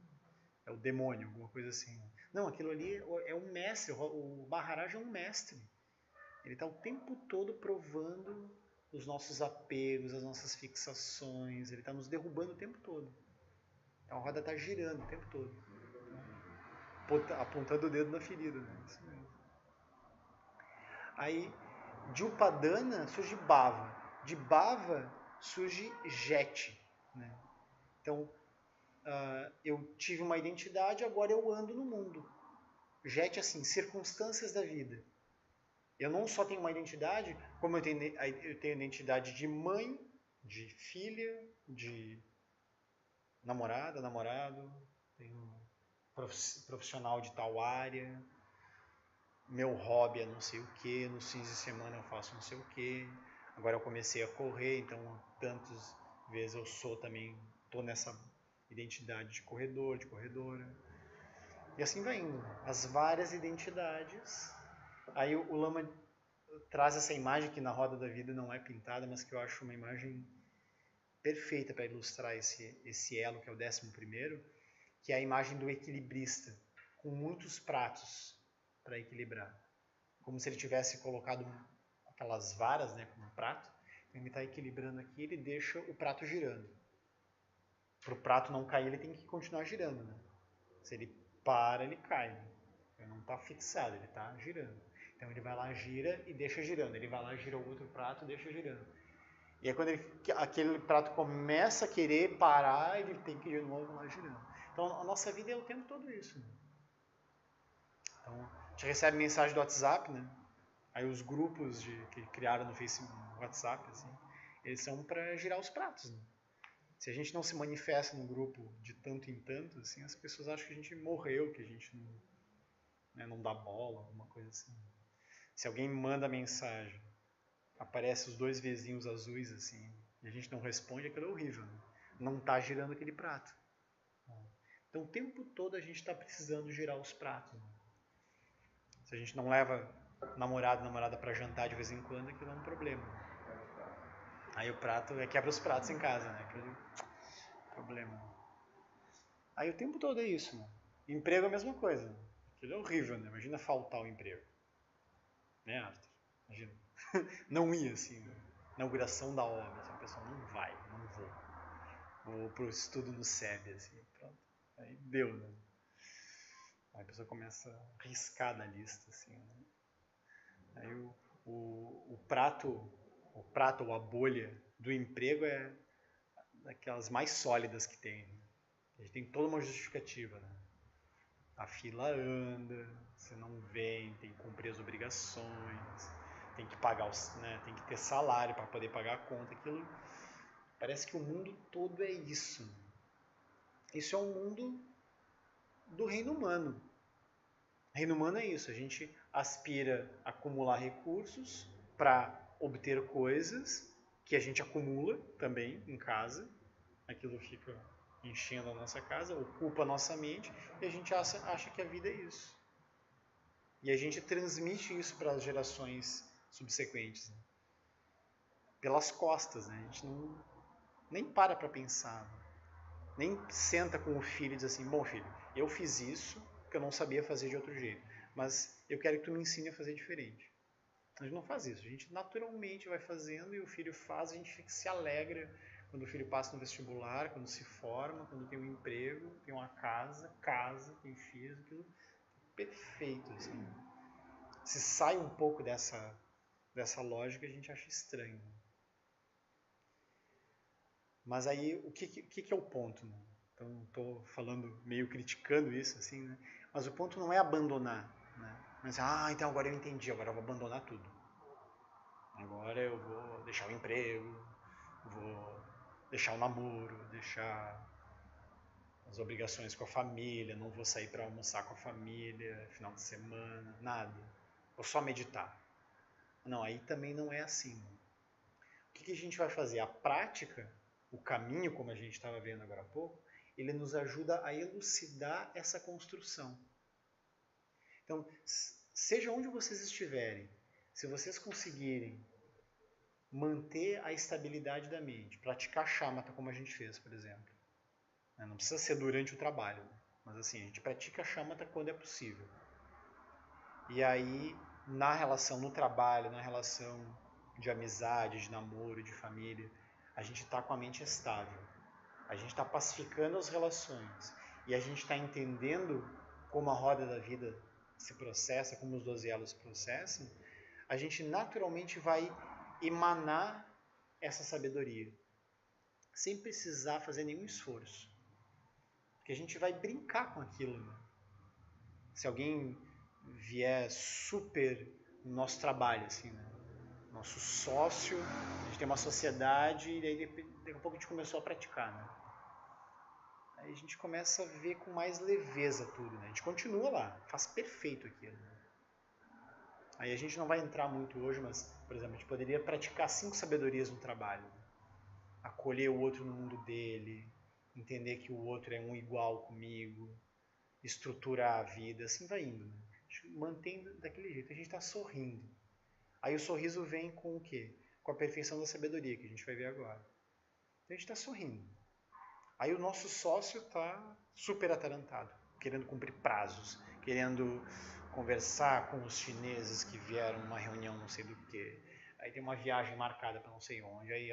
é o demônio, alguma coisa assim. Não, aquilo ali é um mestre, o Maharaj é um mestre. Ele está o tempo todo provando os nossos apegos, as nossas fixações, ele está nos derrubando o tempo todo. Então a roda está girando o tempo todo. Apontando o dedo na ferida. Né? Isso mesmo. Aí, de Upadana surge Bhava. De Bhava surge Jet. Né? Então, eu tive uma identidade, agora eu ando no mundo. Jet, assim, circunstâncias da vida. Eu não só tenho uma identidade, como eu tenho identidade de mãe, de filha, de namorada, namorado, tenho profissional de tal área, meu hobby é não sei o que, nos fins de semana eu faço não sei o que, agora eu comecei a correr, então tantas vezes eu estou nessa identidade de corredor, de corredora, e assim vai indo, as várias identidades. Aí o Lama traz essa imagem que na roda da vida não é pintada, mas que eu acho uma imagem perfeita para ilustrar esse elo, que é o 11º, que é a imagem do equilibrista, com muitos pratos para equilibrar. Como se ele tivesse colocado aquelas varas, né, como um prato, então ele está equilibrando aqui, ele deixa o prato girando. Para o prato não cair, ele tem que continuar girando. Né? Se ele para, ele cai. Né? Ele não está fixado, ele está girando. Então ele vai lá, gira e deixa girando. Ele vai lá, gira o outro prato e deixa girando. E aí quando aquele prato começa a querer parar, ele tem que ir de novo lá girando. Então a nossa vida é o tempo todo isso. Né? Então a gente recebe mensagem do WhatsApp, né? Aí os grupos que criaram no Facebook, no WhatsApp, assim, eles são para girar os pratos. Né? Se a gente não se manifesta no grupo de tanto em tanto, assim, as pessoas acham que a gente morreu, que a gente não dá bola, alguma coisa assim. Se alguém manda mensagem, aparece os 2 vizinhos azuis assim, e a gente não responde, aquilo é horrível. Né? Não está girando aquele prato. Então o tempo todo a gente está precisando girar os pratos. Né? Se a gente não leva namorada para jantar de vez em quando, aquilo é um problema. Aí o prato quebra os pratos em casa, né? Aquele problema. Aí o tempo todo é isso. Né? Emprego é a mesma coisa. Aquilo é horrível, né? Imagina faltar o emprego. Né, Arthur? Imagina. Não ia, assim, na inauguração da obra. Assim, a pessoa não vai, não vou. Vou pro estudo no SEB, assim, pronto. Aí deu, né? Aí a pessoa começa a riscar da lista, assim, né? Aí o prato ou a bolha do emprego é daquelas mais sólidas que tem. Né? A gente tem toda uma justificativa, né? A fila anda, você não vem, tem que cumprir as obrigações, tem que pagar tem que ter salário para poder pagar a conta. Aquilo parece que o mundo todo é isso. Isso é um mundo do reino humano. O reino humano é isso, a gente aspira a acumular recursos para obter coisas que a gente acumula também em casa, aquilo fica enchendo a nossa casa, ocupa a nossa mente, e a gente acha que a vida é isso. E a gente transmite isso para as gerações subsequentes. Né? Pelas costas, né? A gente nem para pensar. Né? Nem senta com o filho e diz assim, bom filho, eu fiz isso porque eu não sabia fazer de outro jeito, mas eu quero que tu me ensine a fazer diferente. A gente não faz isso, a gente naturalmente vai fazendo e o filho faz, a gente se alegra quando o filho passa no vestibular, quando se forma, quando tem um emprego, tem uma casa, tem filhos, aquilo perfeito. Assim. Se sai um pouco dessa dessa lógica a gente acha estranho. Mas aí, o que é o ponto? Né? Então, estou falando, meio criticando isso, assim, né? Mas o ponto não é abandonar. Né? Mas, então agora eu entendi, agora eu vou abandonar tudo. Agora eu vou deixar o emprego, vou deixar o namoro, deixar as obrigações com a família, não vou sair para almoçar com a família, final de semana, nada. Vou só meditar. Não, aí também não é assim. O que a gente vai fazer? A prática, o caminho, como a gente estava vendo agora há pouco, ele nos ajuda a elucidar essa construção. Então, seja onde vocês estiverem, se vocês conseguirem manter a estabilidade da mente, praticar shamatha como a gente fez, por exemplo. Não precisa ser durante o trabalho, mas assim, a gente pratica shamatha quando é possível. E aí, na relação, no trabalho, na relação de amizade, de namoro, de família, a gente está com a mente estável. A gente está pacificando as relações. E a gente está entendendo como a roda da vida se processa, como os 12 elos se processam. A gente naturalmente vai emanar essa sabedoria, sem precisar fazer nenhum esforço. Porque a gente vai brincar com aquilo. Né? Se alguém vier super no nosso trabalho, assim, né? Nosso sócio, a gente tem uma sociedade e daí daqui a pouco a gente começou a praticar. Né? Aí a gente começa a ver com mais leveza tudo. Né? A gente continua lá, faz perfeito aquilo. Né? Aí a gente não vai entrar muito hoje, mas, por exemplo, a gente poderia praticar 5 sabedorias no trabalho. Acolher o outro no mundo dele, entender que o outro é um igual comigo, estruturar a vida, assim vai indo. Né? Mantendo daquele jeito, a gente está sorrindo. Aí o sorriso vem com o quê? Com a perfeição da sabedoria, que a gente vai ver agora. Então a gente está sorrindo. Aí o nosso sócio está super atarantado, querendo cumprir prazos, querendo conversar com os chineses que vieram numa reunião não sei do que. Aí tem uma viagem marcada para não sei onde, aí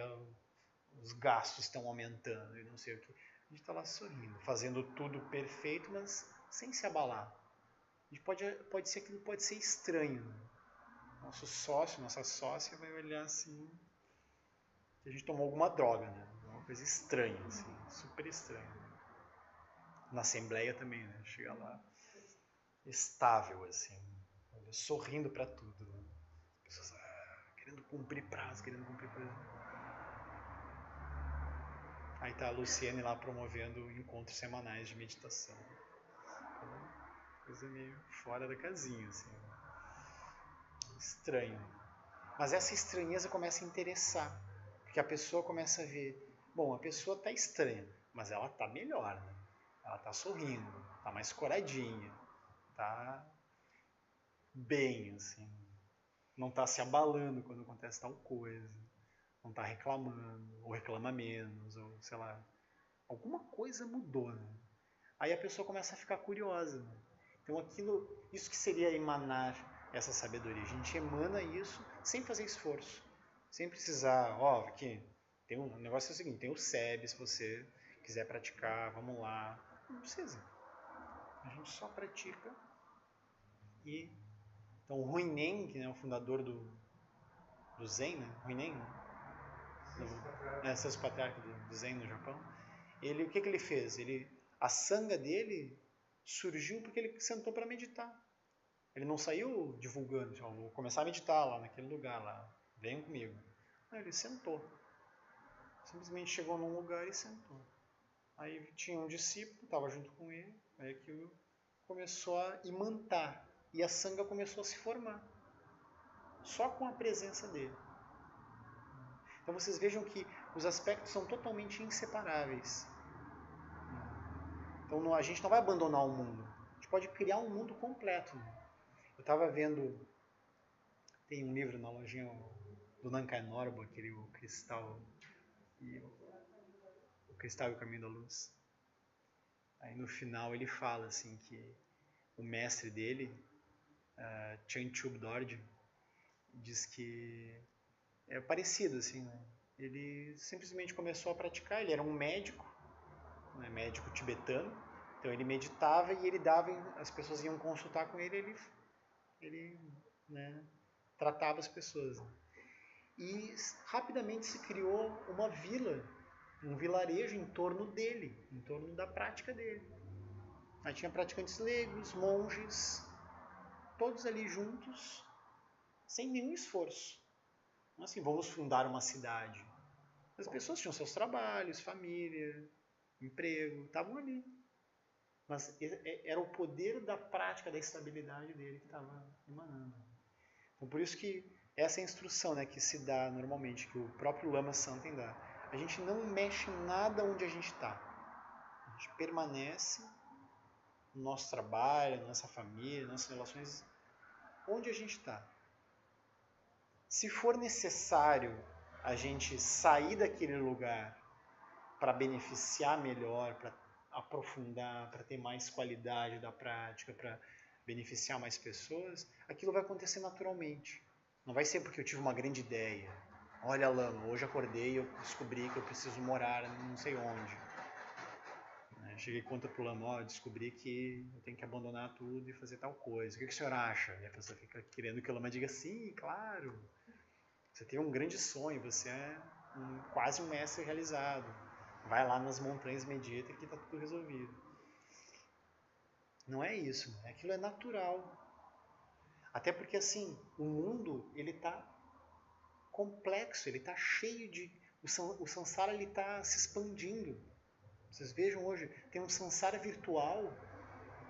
os gastos estão aumentando e não sei o que. A gente está lá sorrindo, fazendo tudo perfeito, mas sem se abalar. A gente pode ser que pode ser estranho. Nosso sócio, nossa sócia vai olhar assim que a gente tomou alguma droga, né? Uma coisa estranha, assim, super estranha. Na assembleia também, né? Chega lá estável, assim, sorrindo para tudo. Né? As pessoas querendo cumprir prazo, querendo cumprir prazo. Aí tá a Luciane lá promovendo encontros semanais de meditação. Coisa meio fora da casinha, assim. Estranho. Mas essa estranheza começa a interessar. Porque a pessoa começa a ver, bom, a pessoa tá estranha, mas ela tá melhor, né? Ela tá sorrindo, tá mais coradinha, tá bem, assim. Não tá se abalando quando acontece tal coisa. Não tá reclamando, ou reclama menos, ou sei lá. Alguma coisa mudou, né? Aí a pessoa começa a ficar curiosa. Né? Então isso que seria emanar essa sabedoria. A gente emana isso sem fazer esforço. Sem precisar, aqui, tem o negócio é o seguinte, tem o SEB, se você quiser praticar, vamos lá. Não precisa. A gente só pratica. Então o Huinen, que é o fundador do Zen, né? Huinen, Sexto Patriarca do Zen no Japão, o que ele fez? A sanga dele surgiu porque ele sentou para meditar. Ele não saiu divulgando, vou começar a meditar lá naquele lugar lá, venham comigo. Não, ele sentou. Simplesmente chegou num lugar e sentou. Aí tinha um discípulo, estava junto com ele, aí que começou a imantar. E a sanga começou a se formar. Só com a presença dele. Então vocês vejam que os aspectos são totalmente inseparáveis. Então a gente não vai abandonar o mundo. A gente pode criar um mundo completo. Eu estava vendo, tem um livro na lojinha do Nankai Norbu, aquele o Cristal e o Caminho da Luz. Aí no final ele fala assim que o mestre dele, Chanchub Dorje, diz que é parecido assim, né? Ele simplesmente começou a praticar, ele era um médico, né, médico tibetano, então ele meditava e ele dava, as pessoas iam consultar com ele, ele né, tratava as pessoas. Né? E rapidamente se criou uma vila, um vilarejo em torno dele, em torno da prática dele. Aí tinha praticantes leigos, monges, todos ali juntos, sem nenhum esforço. Assim, vamos fundar uma cidade. As pessoas tinham seus trabalhos, família, emprego, estavam ali. Mas era o poder da prática, da estabilidade dele que estava emanando. Então, por isso que essa é a instrução, né, que se dá normalmente, que o próprio Lama Santen dá. A gente não mexe em nada onde a gente está. A gente permanece no nosso trabalho, na nossa família, nas nossas relações, onde a gente está. Se for necessário a gente sair daquele lugar para beneficiar melhor, para aprofundar, para ter mais qualidade da prática, para beneficiar mais pessoas, aquilo vai acontecer naturalmente. Não vai ser porque eu tive uma grande ideia. Olha, Lama, hoje acordei e eu descobri que eu preciso morar não sei onde. Cheguei e conto pro Lama, descobri que eu tenho que abandonar tudo e fazer tal coisa. O que o senhor acha? E a pessoa fica querendo que o Lama diga sim, claro. Você tem um grande sonho, você é quase um mestre realizado. Vai lá nas montanhas, medita que está tudo resolvido. Não é isso, né? Aquilo é natural. Até porque, assim, o mundo, ele está complexo, ele está cheio de... O samsara, ele está se expandindo. Vocês vejam hoje, tem um samsara virtual.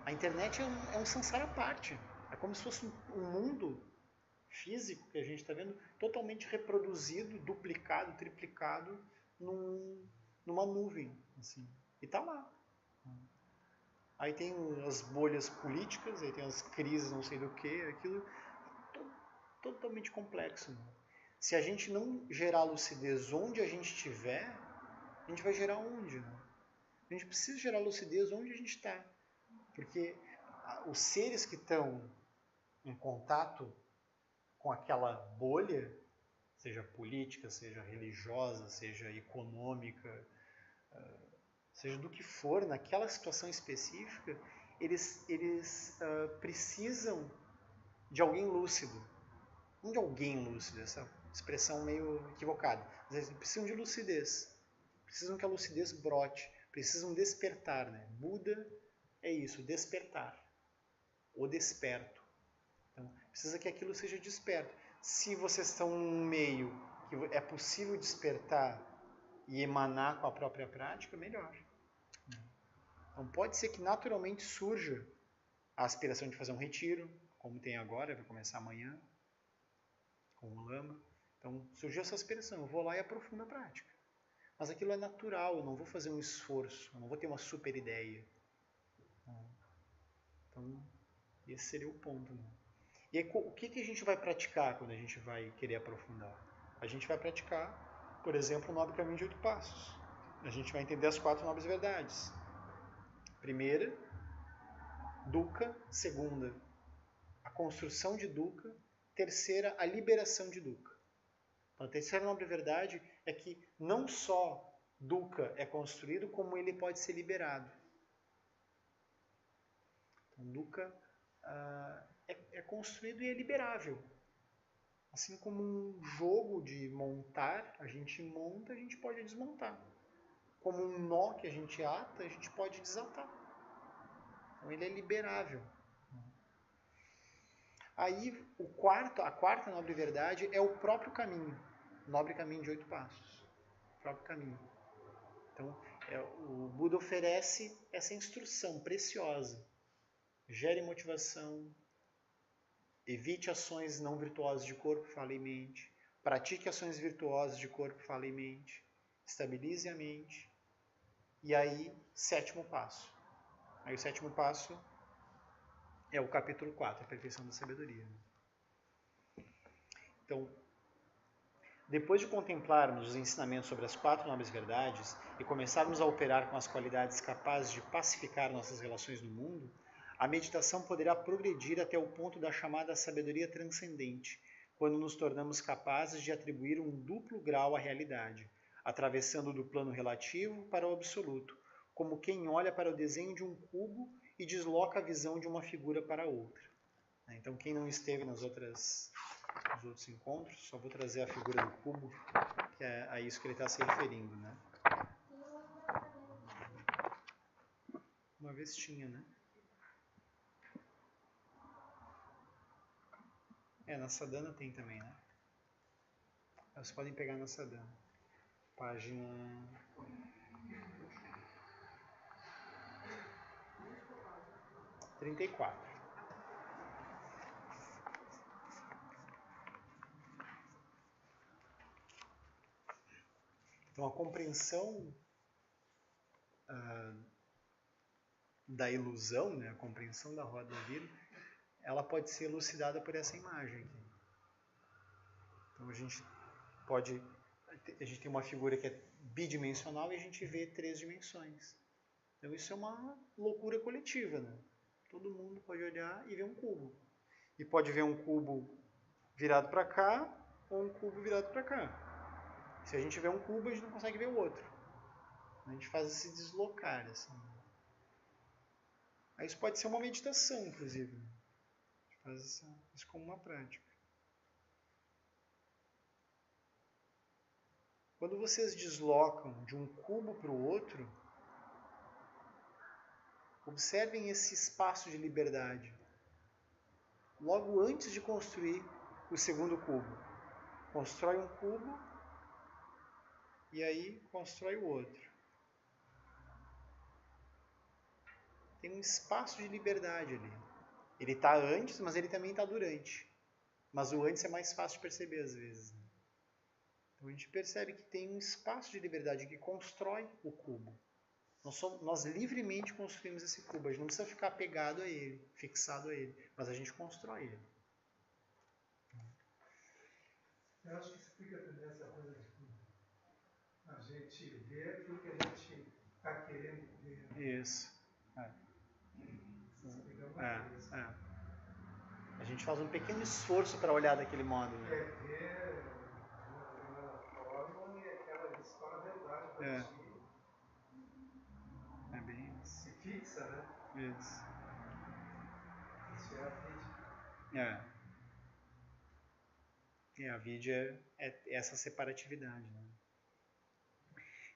A internet é um samsara à parte. É como se fosse um mundo físico que a gente está vendo totalmente reproduzido, duplicado, triplicado numa nuvem. Assim. E está lá. Aí tem as bolhas políticas, aí tem as crises não sei do que, aquilo totalmente complexo. Se a gente não gerar lucidez onde a gente estiver, a gente vai gerar onde? Né? A gente precisa gerar lucidez onde a gente está. Porque os seres que estão em contato com aquela bolha, seja política, seja religiosa, seja econômica, seja do que for, naquela situação específica, eles precisam de alguém lúcido. Não de alguém lúcido, essa expressão meio equivocada. Mas eles precisam de lucidez. Precisam que a lucidez brote. Precisam despertar. Né? Buda é isso, despertar. O desperto. Então, precisa que aquilo seja desperto. Se vocês estão num meio que é possível despertar e emanar com a própria prática, melhor. Então pode ser que naturalmente surja a aspiração de fazer um retiro, como tem agora, vai começar amanhã, com o Lama. Então surgiu essa aspiração, eu vou lá e aprofundo a prática. Mas aquilo é natural, eu não vou fazer um esforço, eu não vou ter uma super ideia. Então esse seria o ponto. Né? E aí, o que a gente vai praticar quando a gente vai querer aprofundar? A gente vai praticar, por exemplo, o Nobre Caminho de 8 Passos. A gente vai entender as 4 nobres verdades. Primeira, dukkha. Segunda, a construção de dukkha. Terceira, a liberação de dukkha. Então, a terceira nobre verdade é que não só dukkha é construído, como ele pode ser liberado. Então, dukkha é construído e é liberável. Assim como um jogo de montar, a gente monta, a gente pode desmontar. Como um nó que a gente ata, a gente pode desatar. Então ele é liberável. Aí a quarta nobre verdade é o próprio caminho. O nobre caminho de 8 passos. O próprio caminho. Então o Buda oferece essa instrução preciosa. Gere motivação. Evite ações não virtuosas de corpo, fala e mente. Pratique ações virtuosas de corpo, fala e mente. Estabilize a mente. E aí, 7º passo. Aí o 7º passo é o capítulo 4, a perfeição da sabedoria. Então, depois de contemplarmos os ensinamentos sobre as 4 nobres verdades e começarmos a operar com as qualidades capazes de pacificar nossas relações no mundo, a meditação poderá progredir até o ponto da chamada sabedoria transcendente, quando nos tornamos capazes de atribuir um duplo grau à realidade, atravessando do plano relativo para o absoluto, como quem olha para o desenho de um cubo e desloca a visão de uma figura para outra. Então, quem não esteve nas outras os outros encontros. Só vou trazer a figura do cubo, que é a isso que ele está se referindo, né? Uma vez tinha, né? Na Sadhana tem também, né? Vocês podem pegar na Sadhana. Página 34. Então, a compreensão da ilusão, né, a compreensão da roda da vida, ela pode ser elucidada por essa imagem aqui. Então, a gente tem uma figura que é bidimensional e a gente vê 3 dimensões. Então, isso é uma loucura coletiva, né? Todo mundo pode olhar e ver um cubo. E pode ver um cubo virado para cá ou um cubo virado para cá. Se a gente vê um cubo, a gente não consegue ver o outro. A gente faz esse deslocar, assim. Aí isso pode ser uma meditação, inclusive. A gente faz isso como uma prática. Quando vocês deslocam de um cubo para o outro, observem esse espaço de liberdade. Logo antes de construir o segundo cubo. Constrói um cubo e aí constrói o outro. Tem um espaço de liberdade ali. Ele está antes, mas ele também está durante. Mas o antes é mais fácil de perceber às vezes. Então a gente percebe que tem um espaço de liberdade que constrói o cubo. Nós livremente construímos esse cubo. A gente não precisa ficar apegado a ele, fixado a ele, mas a gente constrói ele. Eu acho que explica também essa coisa de que a gente vê aquilo que a gente está querendo ver. Isso. A gente faz um pequeno esforço para olhar daquele modo. Né? Ver de uma determinada forma e aquela se torna verdade para ti. É bem isso. Se fixa, né? Isso. Isso é a vida. A vidya é essa separatividade. Né?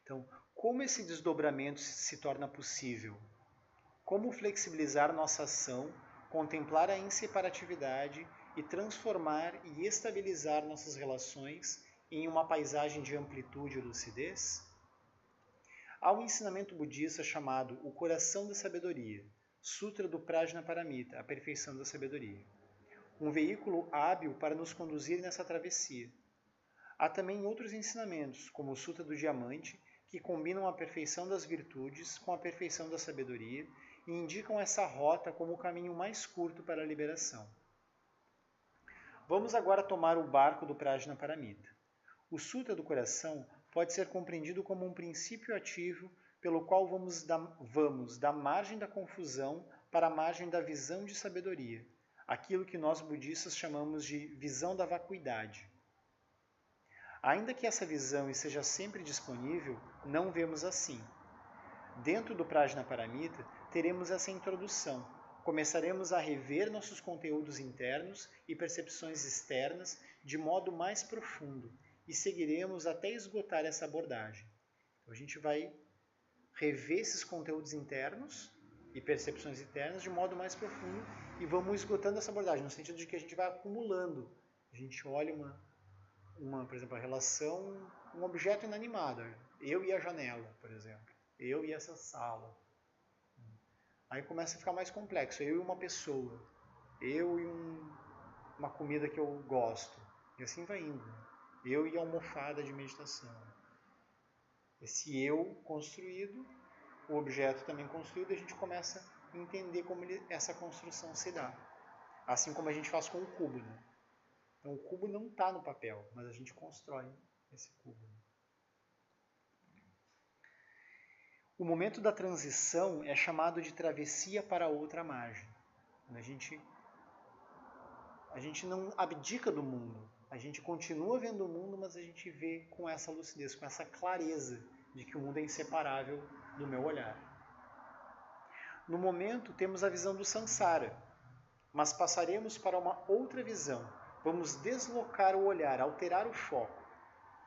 Então, como esse desdobramento se torna possível? Como flexibilizar nossa ação, contemplar a inseparatividade e transformar e estabilizar nossas relações em uma paisagem de amplitude e lucidez? Há um ensinamento budista chamado O Coração da Sabedoria, Sutra do Prajnaparamita, a perfeição da sabedoria. Um veículo hábil para nos conduzir nessa travessia. Há também outros ensinamentos, como o Sutra do Diamante, que combinam a perfeição das virtudes com a perfeição da sabedoria e indicam essa rota como o caminho mais curto para a liberação. Vamos agora tomar o barco do Prajnaparamita. O Sutra do Coração pode ser compreendido como um princípio ativo pelo qual vamos da margem da confusão para a margem da visão de sabedoria, aquilo que nós budistas chamamos de visão da vacuidade. Ainda que essa visão esteja sempre disponível, não vemos assim. Dentro do Prajnaparamita, teremos essa introdução. Começaremos a rever nossos conteúdos internos e percepções externas de modo mais profundo e seguiremos até esgotar essa abordagem. Então, a gente vai rever esses conteúdos internos e percepções internas de modo mais profundo e vamos esgotando essa abordagem, no sentido de que a gente vai acumulando. A gente olha por exemplo, a relação, um objeto inanimado. Eu e a janela, por exemplo. Eu e essa sala. Aí começa a ficar mais complexo. Eu e uma pessoa. Eu e uma comida que eu gosto. E assim vai indo. Eu e a almofada de meditação. Esse eu construído, o objeto também construído, a gente começa a entender como essa construção se dá. Assim como a gente faz com o cubo. Né? Então o cubo não está no papel, mas a gente constrói esse cubo. O momento da transição é chamado de travessia para outra margem. A gente não abdica do mundo. A gente continua vendo o mundo, mas a gente vê com essa lucidez, com essa clareza de que o mundo é inseparável do meu olhar. No momento, temos a visão do samsara, mas passaremos para uma outra visão, vamos deslocar o olhar, alterar o foco.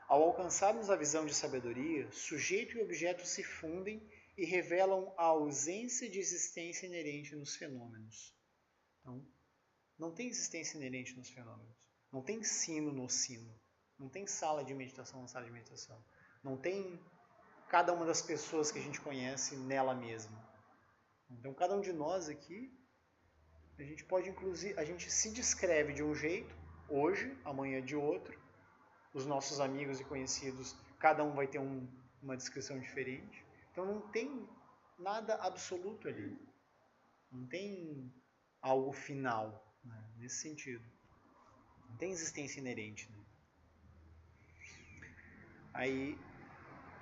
Ao alcançarmos a visão de sabedoria, sujeito e objeto se fundem e revelam a ausência de existência inerente nos fenômenos. Então, não tem existência inerente nos fenômenos. Não tem sino no sino. Não tem sala de meditação na sala de meditação. Não tem cada uma das pessoas que a gente conhece nela mesma. Então, cada um de nós aqui, a gente pode inclusive, a gente se descreve de um jeito, hoje, amanhã de outro. Os nossos amigos e conhecidos, cada um vai ter uma descrição diferente. Então não tem nada absoluto ali. Não tem algo final, né, nesse sentido. Não tem existência inerente. Né? Aí,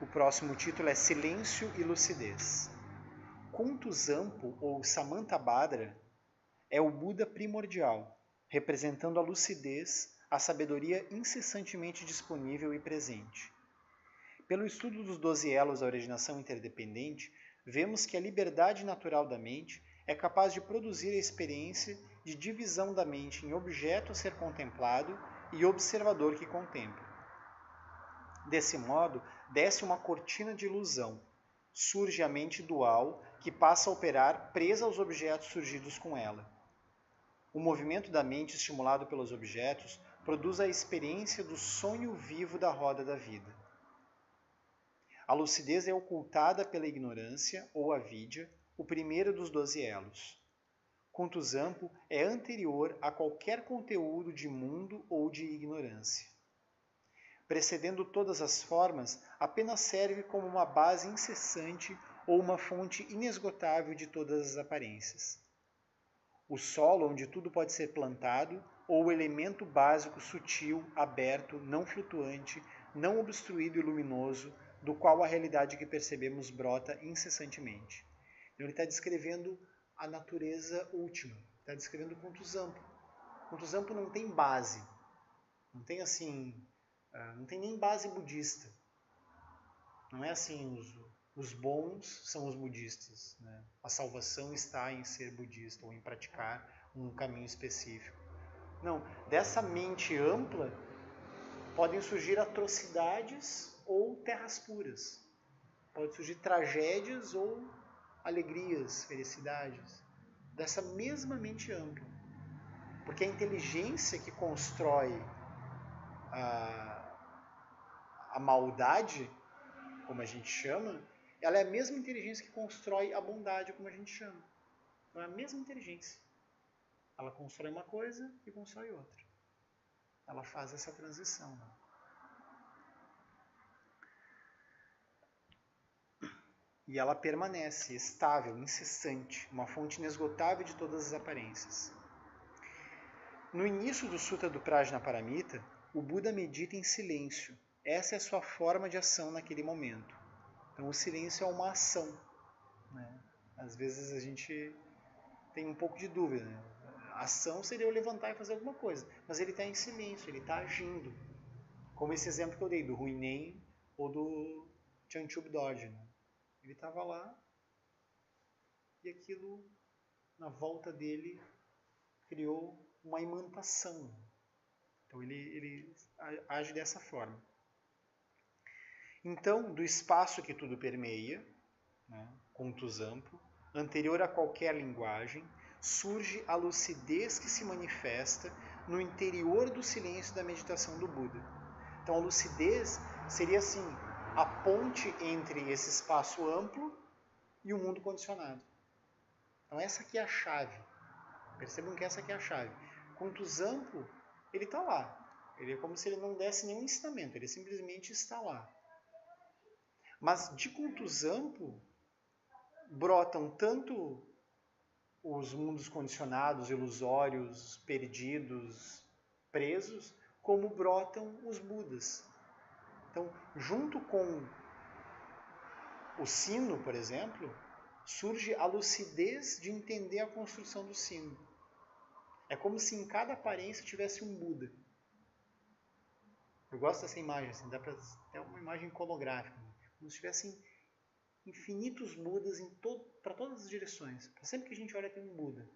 o próximo título é Silêncio e Lucidez. Kuntuzampo, ou Samantabhadra, é o Buda primordial, representando a lucidez, a sabedoria incessantemente disponível e presente. Pelo estudo dos 12 elos da originação interdependente, vemos que a liberdade natural da mente é capaz de produzir a experiência de divisão da mente em objeto a ser contemplado e observador que contempla. Desse modo, desce uma cortina de ilusão. Surge a mente dual, que passa a operar presa aos objetos surgidos com ela. O movimento da mente estimulado pelos objetos produz a experiência do sonho vivo da roda da vida. A lucidez é ocultada pela ignorância, ou avidya, o primeiro dos 12 elos. Kuntuzampo é anterior a qualquer conteúdo de mundo ou de ignorância. Precedendo todas as formas, apenas serve como uma base incessante ou uma fonte inesgotável de todas as aparências. O solo onde tudo pode ser plantado, ou o elemento básico sutil, aberto, não flutuante, não obstruído e luminoso, do qual a realidade que percebemos brota incessantemente. Então, ele está descrevendo a natureza última, está descrevendo o Kuntuzampo. Kuntuzampo não tem base, não tem assim, não tem nem base budista. Não é assim, os bons são os budistas. Né? A salvação está em ser budista ou em praticar um caminho específico. Não, dessa mente ampla podem surgir atrocidades ou terras puras. Pode surgir tragédias ou alegrias, felicidades. Dessa mesma mente ampla. Porque a inteligência que constrói a maldade, como a gente chama, ela é a mesma inteligência que constrói a bondade, como a gente chama. Então é a mesma inteligência. Ela constrói uma coisa e constrói outra. Ela faz essa transição. E ela permanece estável, incessante, uma fonte inesgotável de todas as aparências. No início do Sutta do Prajnaparamita, o Buda medita em silêncio. Essa é a sua forma de ação naquele momento. Então o silêncio é uma ação. Né? Às vezes a gente tem um pouco de dúvida. Né? A ação seria eu levantar e fazer alguma coisa. Mas ele está em silêncio, ele está agindo. Como esse exemplo que eu dei, do Huineng ou do Chanchub Dorje. Né? Ele estava lá e aquilo, na volta dele, criou uma imantação. Então ele age dessa forma. Então, do espaço que tudo permeia, né, Kuntuzampo, anterior a qualquer linguagem, surge a lucidez que se manifesta no interior do silêncio da meditação do Buda. Então a lucidez seria assim, a ponte entre esse espaço amplo e o mundo condicionado. Então essa aqui é a chave. Percebam que essa aqui é a chave. Kuntuzampo, ele está lá. Ele é como se ele não desse nenhum ensinamento, ele simplesmente está lá. Mas de Kuntuzampo brotam tanto os mundos condicionados, ilusórios, perdidos, presos, como brotam os Budas. Então, junto com o sino, por exemplo, surge a lucidez de entender a construção do sino. É como se em cada aparência tivesse um Buda. Eu gosto dessa imagem, assim, dá para ter uma imagem iconográfica. Como se tivessem infinitos Budas para todas as direções. Sempre que a gente olha tem um Buda.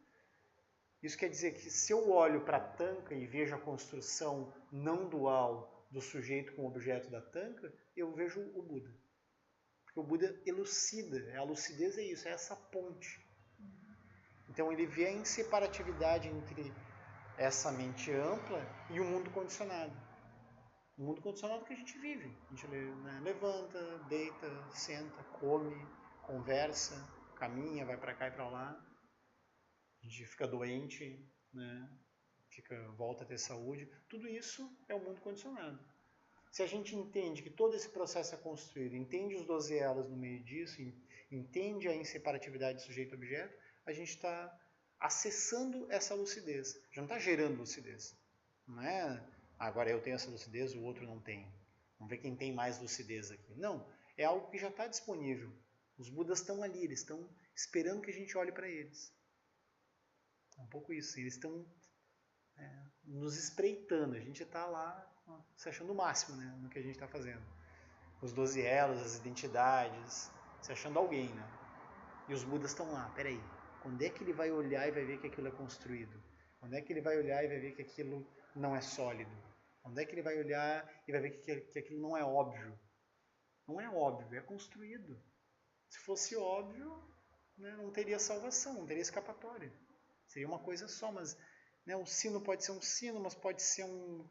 Isso quer dizer que se eu olho para a tanca e vejo a construção não dual do sujeito com o objeto da tanca, eu vejo o Buda. Porque o Buda elucida, a lucidez é isso, é essa ponte. Então ele vê a inseparatividade entre essa mente ampla e o mundo condicionado. O mundo condicionado que a gente vive. A gente levanta, deita, senta, come, conversa, caminha, vai para cá e para lá. A gente fica doente, né? Volta a ter saúde. Tudo isso é o mundo condicionado. Se a gente entende que todo esse processo é construído, entende os 12 elos no meio disso, entende a inseparatividade de sujeito-objeto, a gente está acessando essa lucidez. Já não está gerando lucidez. Não é agora eu tenho essa lucidez, o outro não tem. Vamos ver quem tem mais lucidez aqui. Não, é algo que já está disponível. Os Budas estão ali, eles estão esperando que a gente olhe para eles. É um pouco isso, eles estão nos espreitando, a gente está lá se achando o máximo, né, no que a gente está fazendo. Os 12 elos, as identidades, se achando alguém, né? E os Budas estão lá, peraí, quando é que ele vai olhar e vai ver que aquilo é construído? Quando é que ele vai olhar e vai ver que aquilo não é sólido? Quando é que ele vai olhar e vai ver que aquilo não é óbvio? Não é óbvio, é construído. Se fosse óbvio, né, não teria salvação, não teria escapatória. Seria uma coisa só, mas né, um sino pode ser um sino, mas pode ser um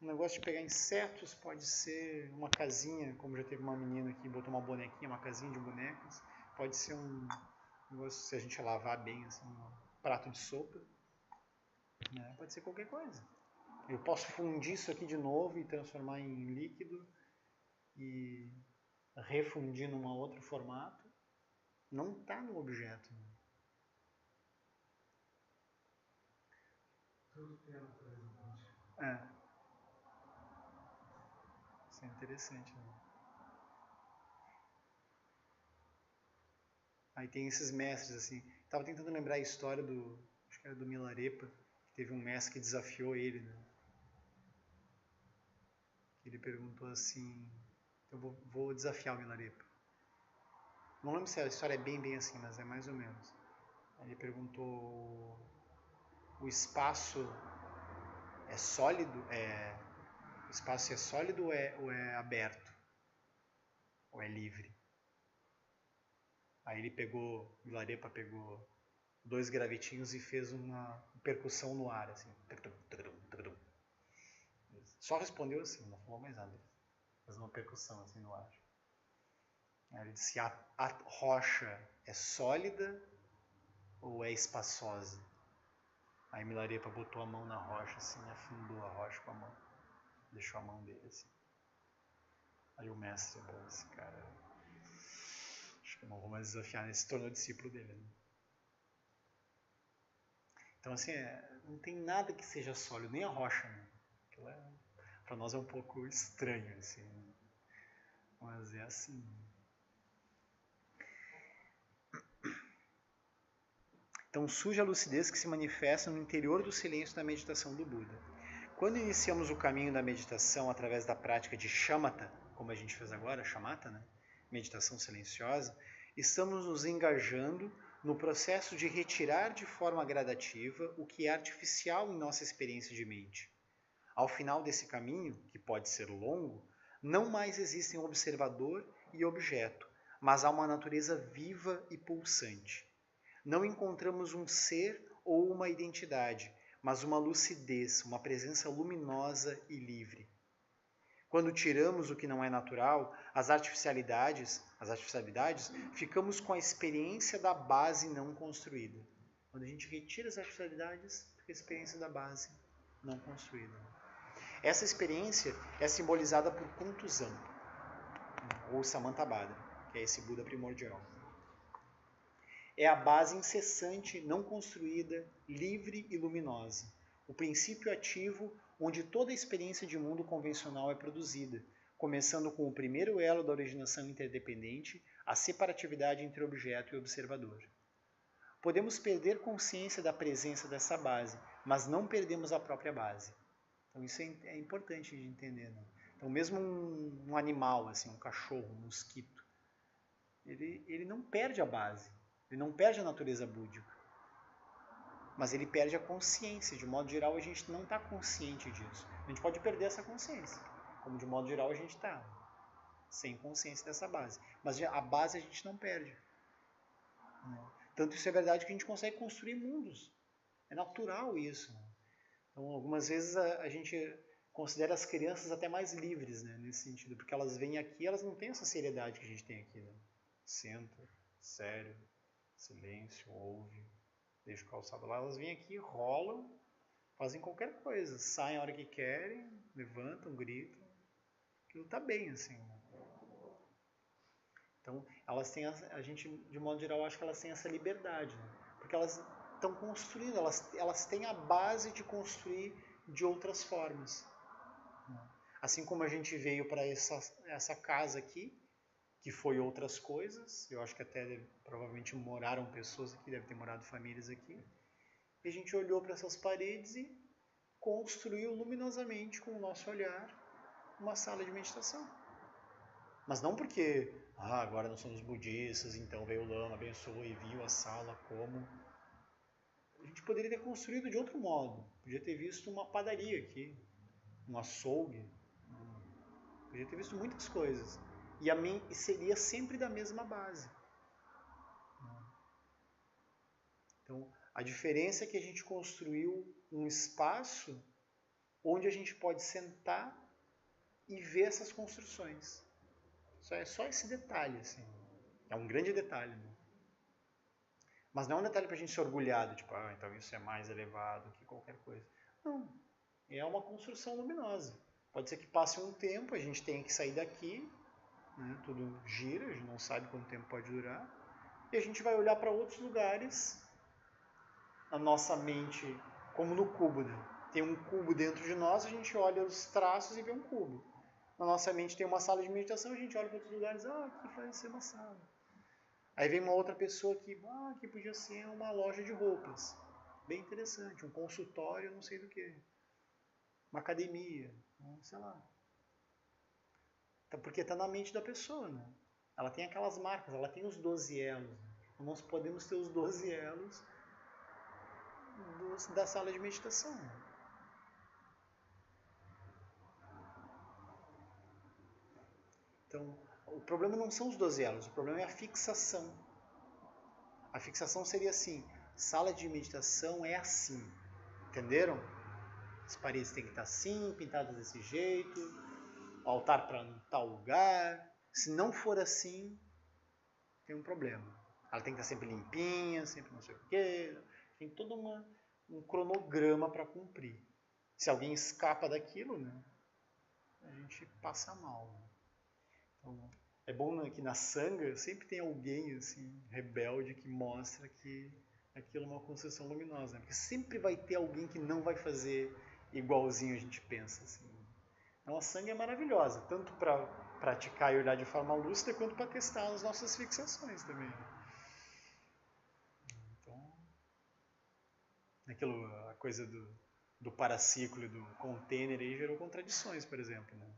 negócio de pegar insetos, pode ser uma casinha, como já teve uma menina que botou uma bonequinha, uma casinha de bonecas, pode ser um negócio, se a gente lavar bem, assim, um prato de sopa, né, pode ser qualquer coisa. Eu posso fundir isso aqui de novo e transformar em líquido e refundir num outro formato. Não está no objeto. Tudo tem a natureza múltipla. Isso é interessante, né? Aí tem esses mestres, assim. Estava tentando lembrar a história acho que era do Milarepa, que teve um mestre que desafiou ele, né? Ele perguntou assim, eu vou desafiar o Milarepa. Não lembro se a história é bem assim, mas é mais ou menos. Aí ele perguntou, o espaço é sólido? O espaço é sólido ou é aberto? Ou é livre? Aí ele o Milarepa pegou 2 gravetinhos e fez uma percussão no ar, assim. Só respondeu assim, não falou mais nada. Fez uma percussão assim no ar. Aí ele disse, a rocha é sólida ou é espaçosa? Aí Milarepa botou a mão na rocha, assim, afundou a rocha com a mão. Deixou a mão dele, assim. Aí o mestre, esse cara, acho que eu não vou mais desafiar, ele se tornou discípulo dele. Né? Então, assim, não tem nada que seja sólido, nem a rocha, né? Aquilo para nós é um pouco estranho, assim. Né? Mas é assim. Então surge a lucidez que se manifesta no interior do silêncio da meditação do Buda. Quando iniciamos o caminho da meditação através da prática de shamatha, como a gente fez agora, shamatha, né? Meditação silenciosa, estamos nos engajando no processo de retirar de forma gradativa o que é artificial em nossa experiência de mente. Ao final desse caminho, que pode ser longo, não mais existem observador e objeto, mas há uma natureza viva e pulsante. Não encontramos um ser ou uma identidade, mas uma lucidez, uma presença luminosa e livre. Quando tiramos o que não é natural, as artificialidades, ficamos com a experiência da base não construída. Quando a gente retira as artificialidades, fica a experiência da base não construída. Essa experiência é simbolizada por Kuntuzam, ou Samantabhadra, que é esse Buda primordial. É a base incessante, não construída, livre e luminosa. O princípio ativo onde toda a experiência de mundo convencional é produzida, começando com o primeiro elo da originação interdependente, a separatividade entre objeto e observador. Podemos perder consciência da presença dessa base, mas não perdemos a própria base. Então isso é importante de entender. Né? Então mesmo um animal, assim, um cachorro, um mosquito, ele não perde a base. Ele não perde a natureza búdica. mas ele perde a consciência. De modo geral, a gente não está consciente disso. A gente pode perder essa consciência, como de modo geral a gente está sem consciência dessa base. Mas a base a gente não perde. Tanto isso é verdade que a gente consegue construir mundos. É natural isso. Então, algumas vezes a gente considera as crianças até mais livres, né, nesse sentido, porque elas vêm aqui, elas não têm essa seriedade que a gente tem aqui. Né? Senta, sério, silêncio, ouve, deixa o calçado lá. Elas vêm aqui, rolam, fazem qualquer coisa, saem a hora que querem, levantam, gritam. Aquilo está bem, assim. Então, elas têm, a gente, de modo geral, acho que elas têm essa liberdade, né? Porque elas estão construindo, elas têm a base de construir de outras formas. Assim como a gente veio para essa casa aqui, que foi outras coisas, eu acho que até provavelmente moraram pessoas aqui, deve ter morado famílias aqui, e a gente olhou para essas paredes e construiu luminosamente com o nosso olhar uma sala de meditação. Mas não porque, agora nós somos budistas, então veio o Lama, abençoou e viu a sala como... A gente poderia ter construído de outro modo. Podia ter visto uma padaria aqui, um açougue. Podia ter visto muitas coisas. E seria sempre da mesma base. Então, a diferença é que a gente construiu um espaço onde a gente pode sentar e ver essas construções. É só esse detalhe, assim. É um grande detalhe, né? Mas não é um detalhe para a gente se orgulhar, tipo, então isso é mais elevado que qualquer coisa. Não. É uma construção luminosa. Pode ser que passe um tempo, a gente tenha que sair daqui, né? Tudo gira, a gente não sabe quanto tempo pode durar, e a gente vai olhar para outros lugares, na nossa mente, como no cubo, né? Tem um cubo dentro de nós, a gente olha os traços e vê um cubo. Na nossa mente tem uma sala de meditação, a gente olha para outros lugares, aqui vai ser uma sala. Aí vem uma outra pessoa que, aqui podia ser uma loja de roupas. Bem interessante, um consultório, não sei do que. Uma academia, sei lá. Porque está na mente da pessoa, né? Ela tem aquelas marcas, ela tem os 12 elos. Nós podemos ter os 12 elos da sala de meditação. Então, o problema não são os 12 elos, o problema é a fixação. A fixação seria assim, sala de meditação é assim, entenderam? As paredes têm que estar assim, pintadas desse jeito, o altar para tal lugar. Se não for assim, tem um problema. Ela tem que estar sempre limpinha, sempre não sei o quê. Tem todo um cronograma para cumprir. Se alguém escapa daquilo, né, a gente passa mal. Então, é bom que na Sangha sempre tem alguém assim, rebelde que mostra que aquilo é uma construção luminosa. Né? Porque sempre vai ter alguém que não vai fazer igualzinho a gente pensa. Assim. Então a Sangha é maravilhosa, tanto para praticar e olhar de forma lúcida, quanto para testar as nossas fixações também. Então, a coisa do paraciclo e do container aí gerou contradições, por exemplo. Né?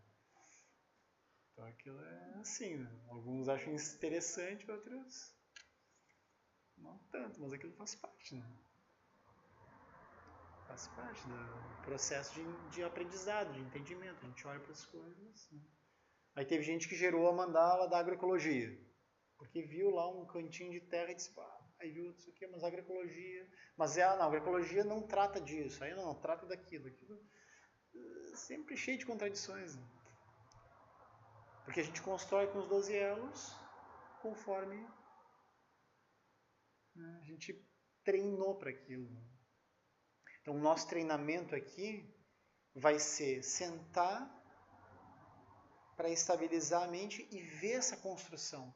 Então aquilo é assim, né? Alguns acham interessante, outros não tanto, mas aquilo faz parte, né? Faz parte do processo de aprendizado, de entendimento. A gente olha para as coisas. Né? Aí teve gente que gerou a mandala da agroecologia, porque viu lá um cantinho de terra e disse, aí viu isso aqui, mas agroecologia... Mas a agroecologia não trata disso, aí não trata daquilo. Aquilo sempre cheio de contradições, né? Porque a gente constrói com os 12 elos conforme, né, a gente treinou para aquilo. Então, o nosso treinamento aqui vai ser sentar para estabilizar a mente e ver essa construção.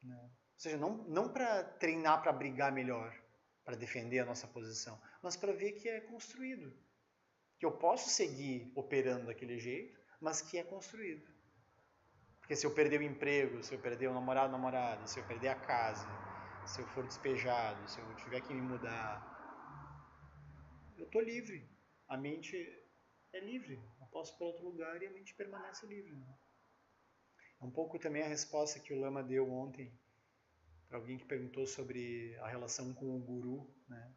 Né? Ou seja, não para treinar para brigar melhor, para defender a nossa posição, mas para ver que é construído. Que eu posso seguir operando daquele jeito, mas que é construído. Porque se eu perder o emprego, se eu perder o namorado, namorada, se eu perder a casa, se eu for despejado, se eu tiver que me mudar, eu estou livre. A mente é livre. Eu posso ir para outro lugar e a mente permanece livre. Né? É um pouco também a resposta que o Lama deu ontem Para alguém que perguntou sobre a relação com o guru, né?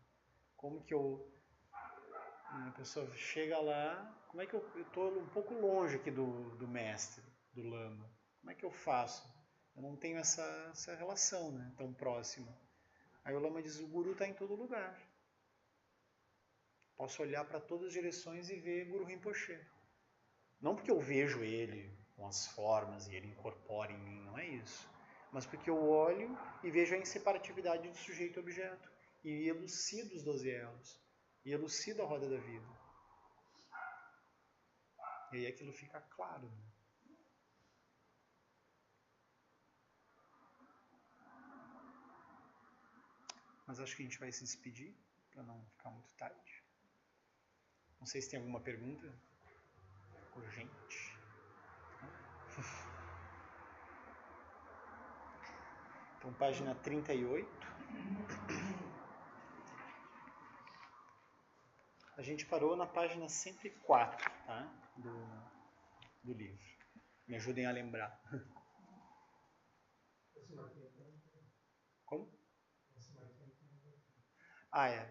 Como que a pessoa chega lá, como é que eu estou um pouco longe aqui do mestre, do lama, como é que eu faço? Eu não tenho essa relação, né, tão próxima. Aí o lama diz, o guru está em todo lugar. Posso olhar para todas as direções e ver Guru Rinpoche. Não porque eu vejo ele com as formas e ele incorpora em mim, não é isso. Mas porque eu olho e vejo a inseparatividade do sujeito e objeto. E elucido os 12 elos. E elucido a roda da vida. E aí aquilo fica claro. Né? Mas acho que a gente vai se despedir, para não ficar muito tarde. Não sei se tem alguma pergunta urgente. Então, página 38. A gente parou na página 104, tá? Do livro. Me ajudem a lembrar. Como?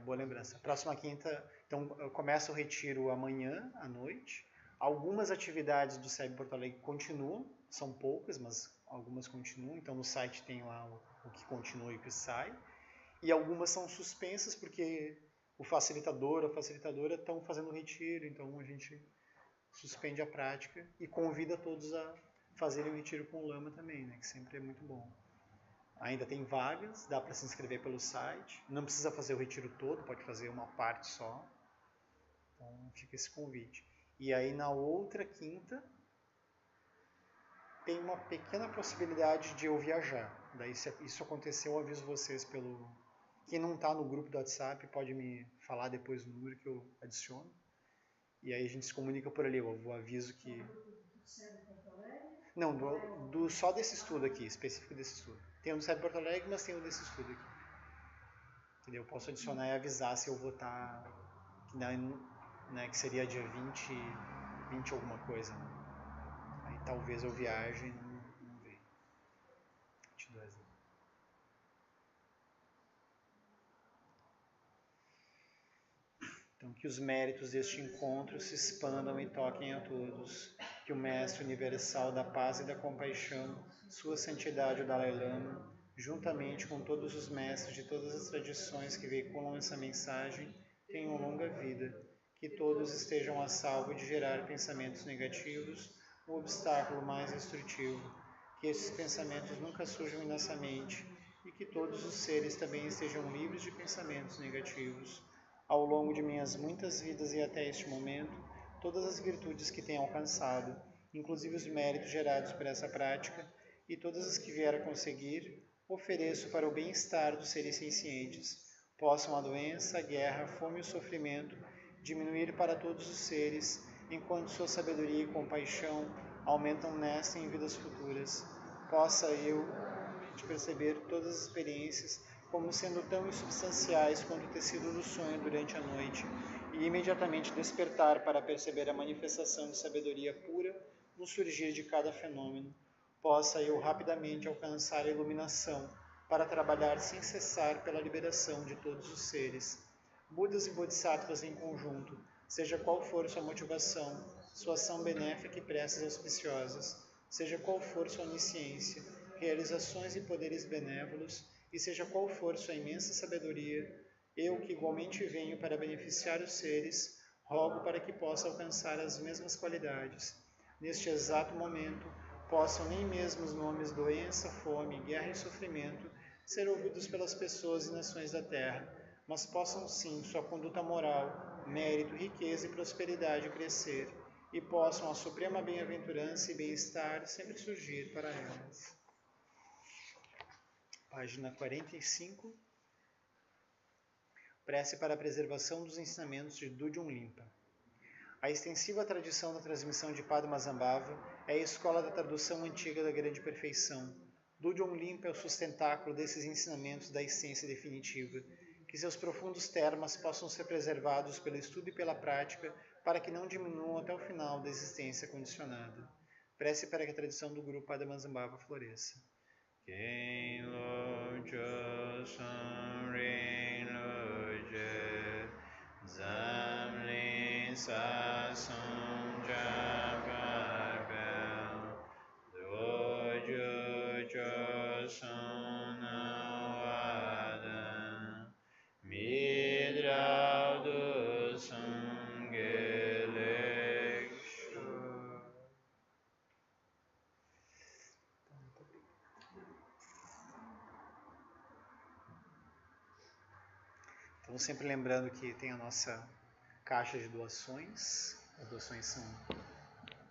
Boa lembrança. Próxima quinta, então eu começo o retiro amanhã à noite. Algumas atividades do SEB Porto Alegre continuam, são poucas, mas algumas continuam. Então no site tem lá o que continua e o que sai. E algumas são suspensas porque o facilitador ou a facilitadora estão fazendo o retiro, então a gente suspende a prática e convida todos a fazerem o retiro com o Lama também, né, que sempre é muito bom. Ainda tem vagas, dá para se inscrever pelo site, não precisa fazer o retiro todo, pode fazer uma parte só. Então fica esse convite. E aí na outra quinta tem uma pequena possibilidade de eu viajar. Daí se isso aconteceu, eu aviso vocês pelo... Quem não está no grupo do WhatsApp pode me falar depois o número que eu adiciono. E aí a gente se comunica por ali, eu aviso que... Não, só desse estudo aqui, específico desse estudo. Tem o do SEB Porto Alegre, mas tem o desse estudo aqui. Entendeu? Eu posso adicionar e avisar se eu vou estar... Né, que seria dia 20 alguma coisa. Né? Aí talvez eu viaje e não venha. 22 anos. Então, que os méritos deste encontro se expandam e toquem a todos. Que o Mestre Universal da Paz e da Compaixão, Sua Santidade o Dalai Lama, juntamente com todos os mestres de todas as tradições que veiculam essa mensagem, tenham longa vida. Que todos estejam a salvo de gerar pensamentos negativos, o obstáculo mais destrutivo. Que esses pensamentos nunca surjam em nossa mente e que todos os seres também estejam livres de pensamentos negativos. Ao longo de minhas muitas vidas e até este momento, todas as virtudes que tenho alcançado, inclusive os méritos gerados por essa prática, e todas as que vier a conseguir, ofereço para o bem-estar dos seres sencientes. Possam a doença, a guerra, a fome e o sofrimento diminuir para todos os seres, enquanto sua sabedoria e compaixão aumentam nesta e em vidas futuras. Possa eu perceber todas as experiências como sendo tão insubstanciais quanto o tecido do sonho durante a noite, e imediatamente despertar para perceber a manifestação de sabedoria pura no surgir de cada fenômeno. Possa eu rapidamente alcançar a iluminação para trabalhar sem cessar pela liberação de todos os seres. Budas e Bodhisattvas em conjunto, seja qual for sua motivação, sua ação benéfica e preces auspiciosas, seja qual for sua onisciência, realizações e poderes benévolos, e seja qual for sua imensa sabedoria, eu que igualmente venho para beneficiar os seres, rogo para que possa alcançar as mesmas qualidades. Neste exato momento, possam nem mesmo os nomes doença, fome, guerra e sofrimento ser ouvidos pelas pessoas e nações da terra, mas possam sim sua conduta moral, mérito, riqueza e prosperidade crescer, e possam a suprema bem-aventurança e bem-estar sempre surgir para elas. Página 45. Prece para a preservação dos ensinamentos de Dudjom Limpa. A extensiva tradição da transmissão de Padmasambhava é a escola da tradução antiga da grande perfeição. Dudjom Limpa é o sustentáculo desses ensinamentos da essência definitiva. Que seus profundos termas possam ser preservados pelo estudo e pela prática, para que não diminuam até o final da existência condicionada. Prece para que a tradição do Guru Padmasambhava floresça. Quem lojo son rin loje, zamlin sa son jabarbel, dojo jo son awadan, midrau do son gelexo. Então, sempre lembrando que tem a nossa caixa de doações. As doações são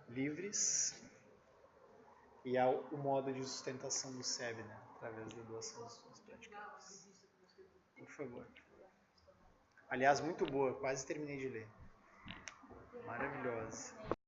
livres. E há o modo de sustentação do SEB, né? Através da doação dos fundos praticados. Por favor. Aliás, muito boa. Quase terminei de ler. Maravilhosa.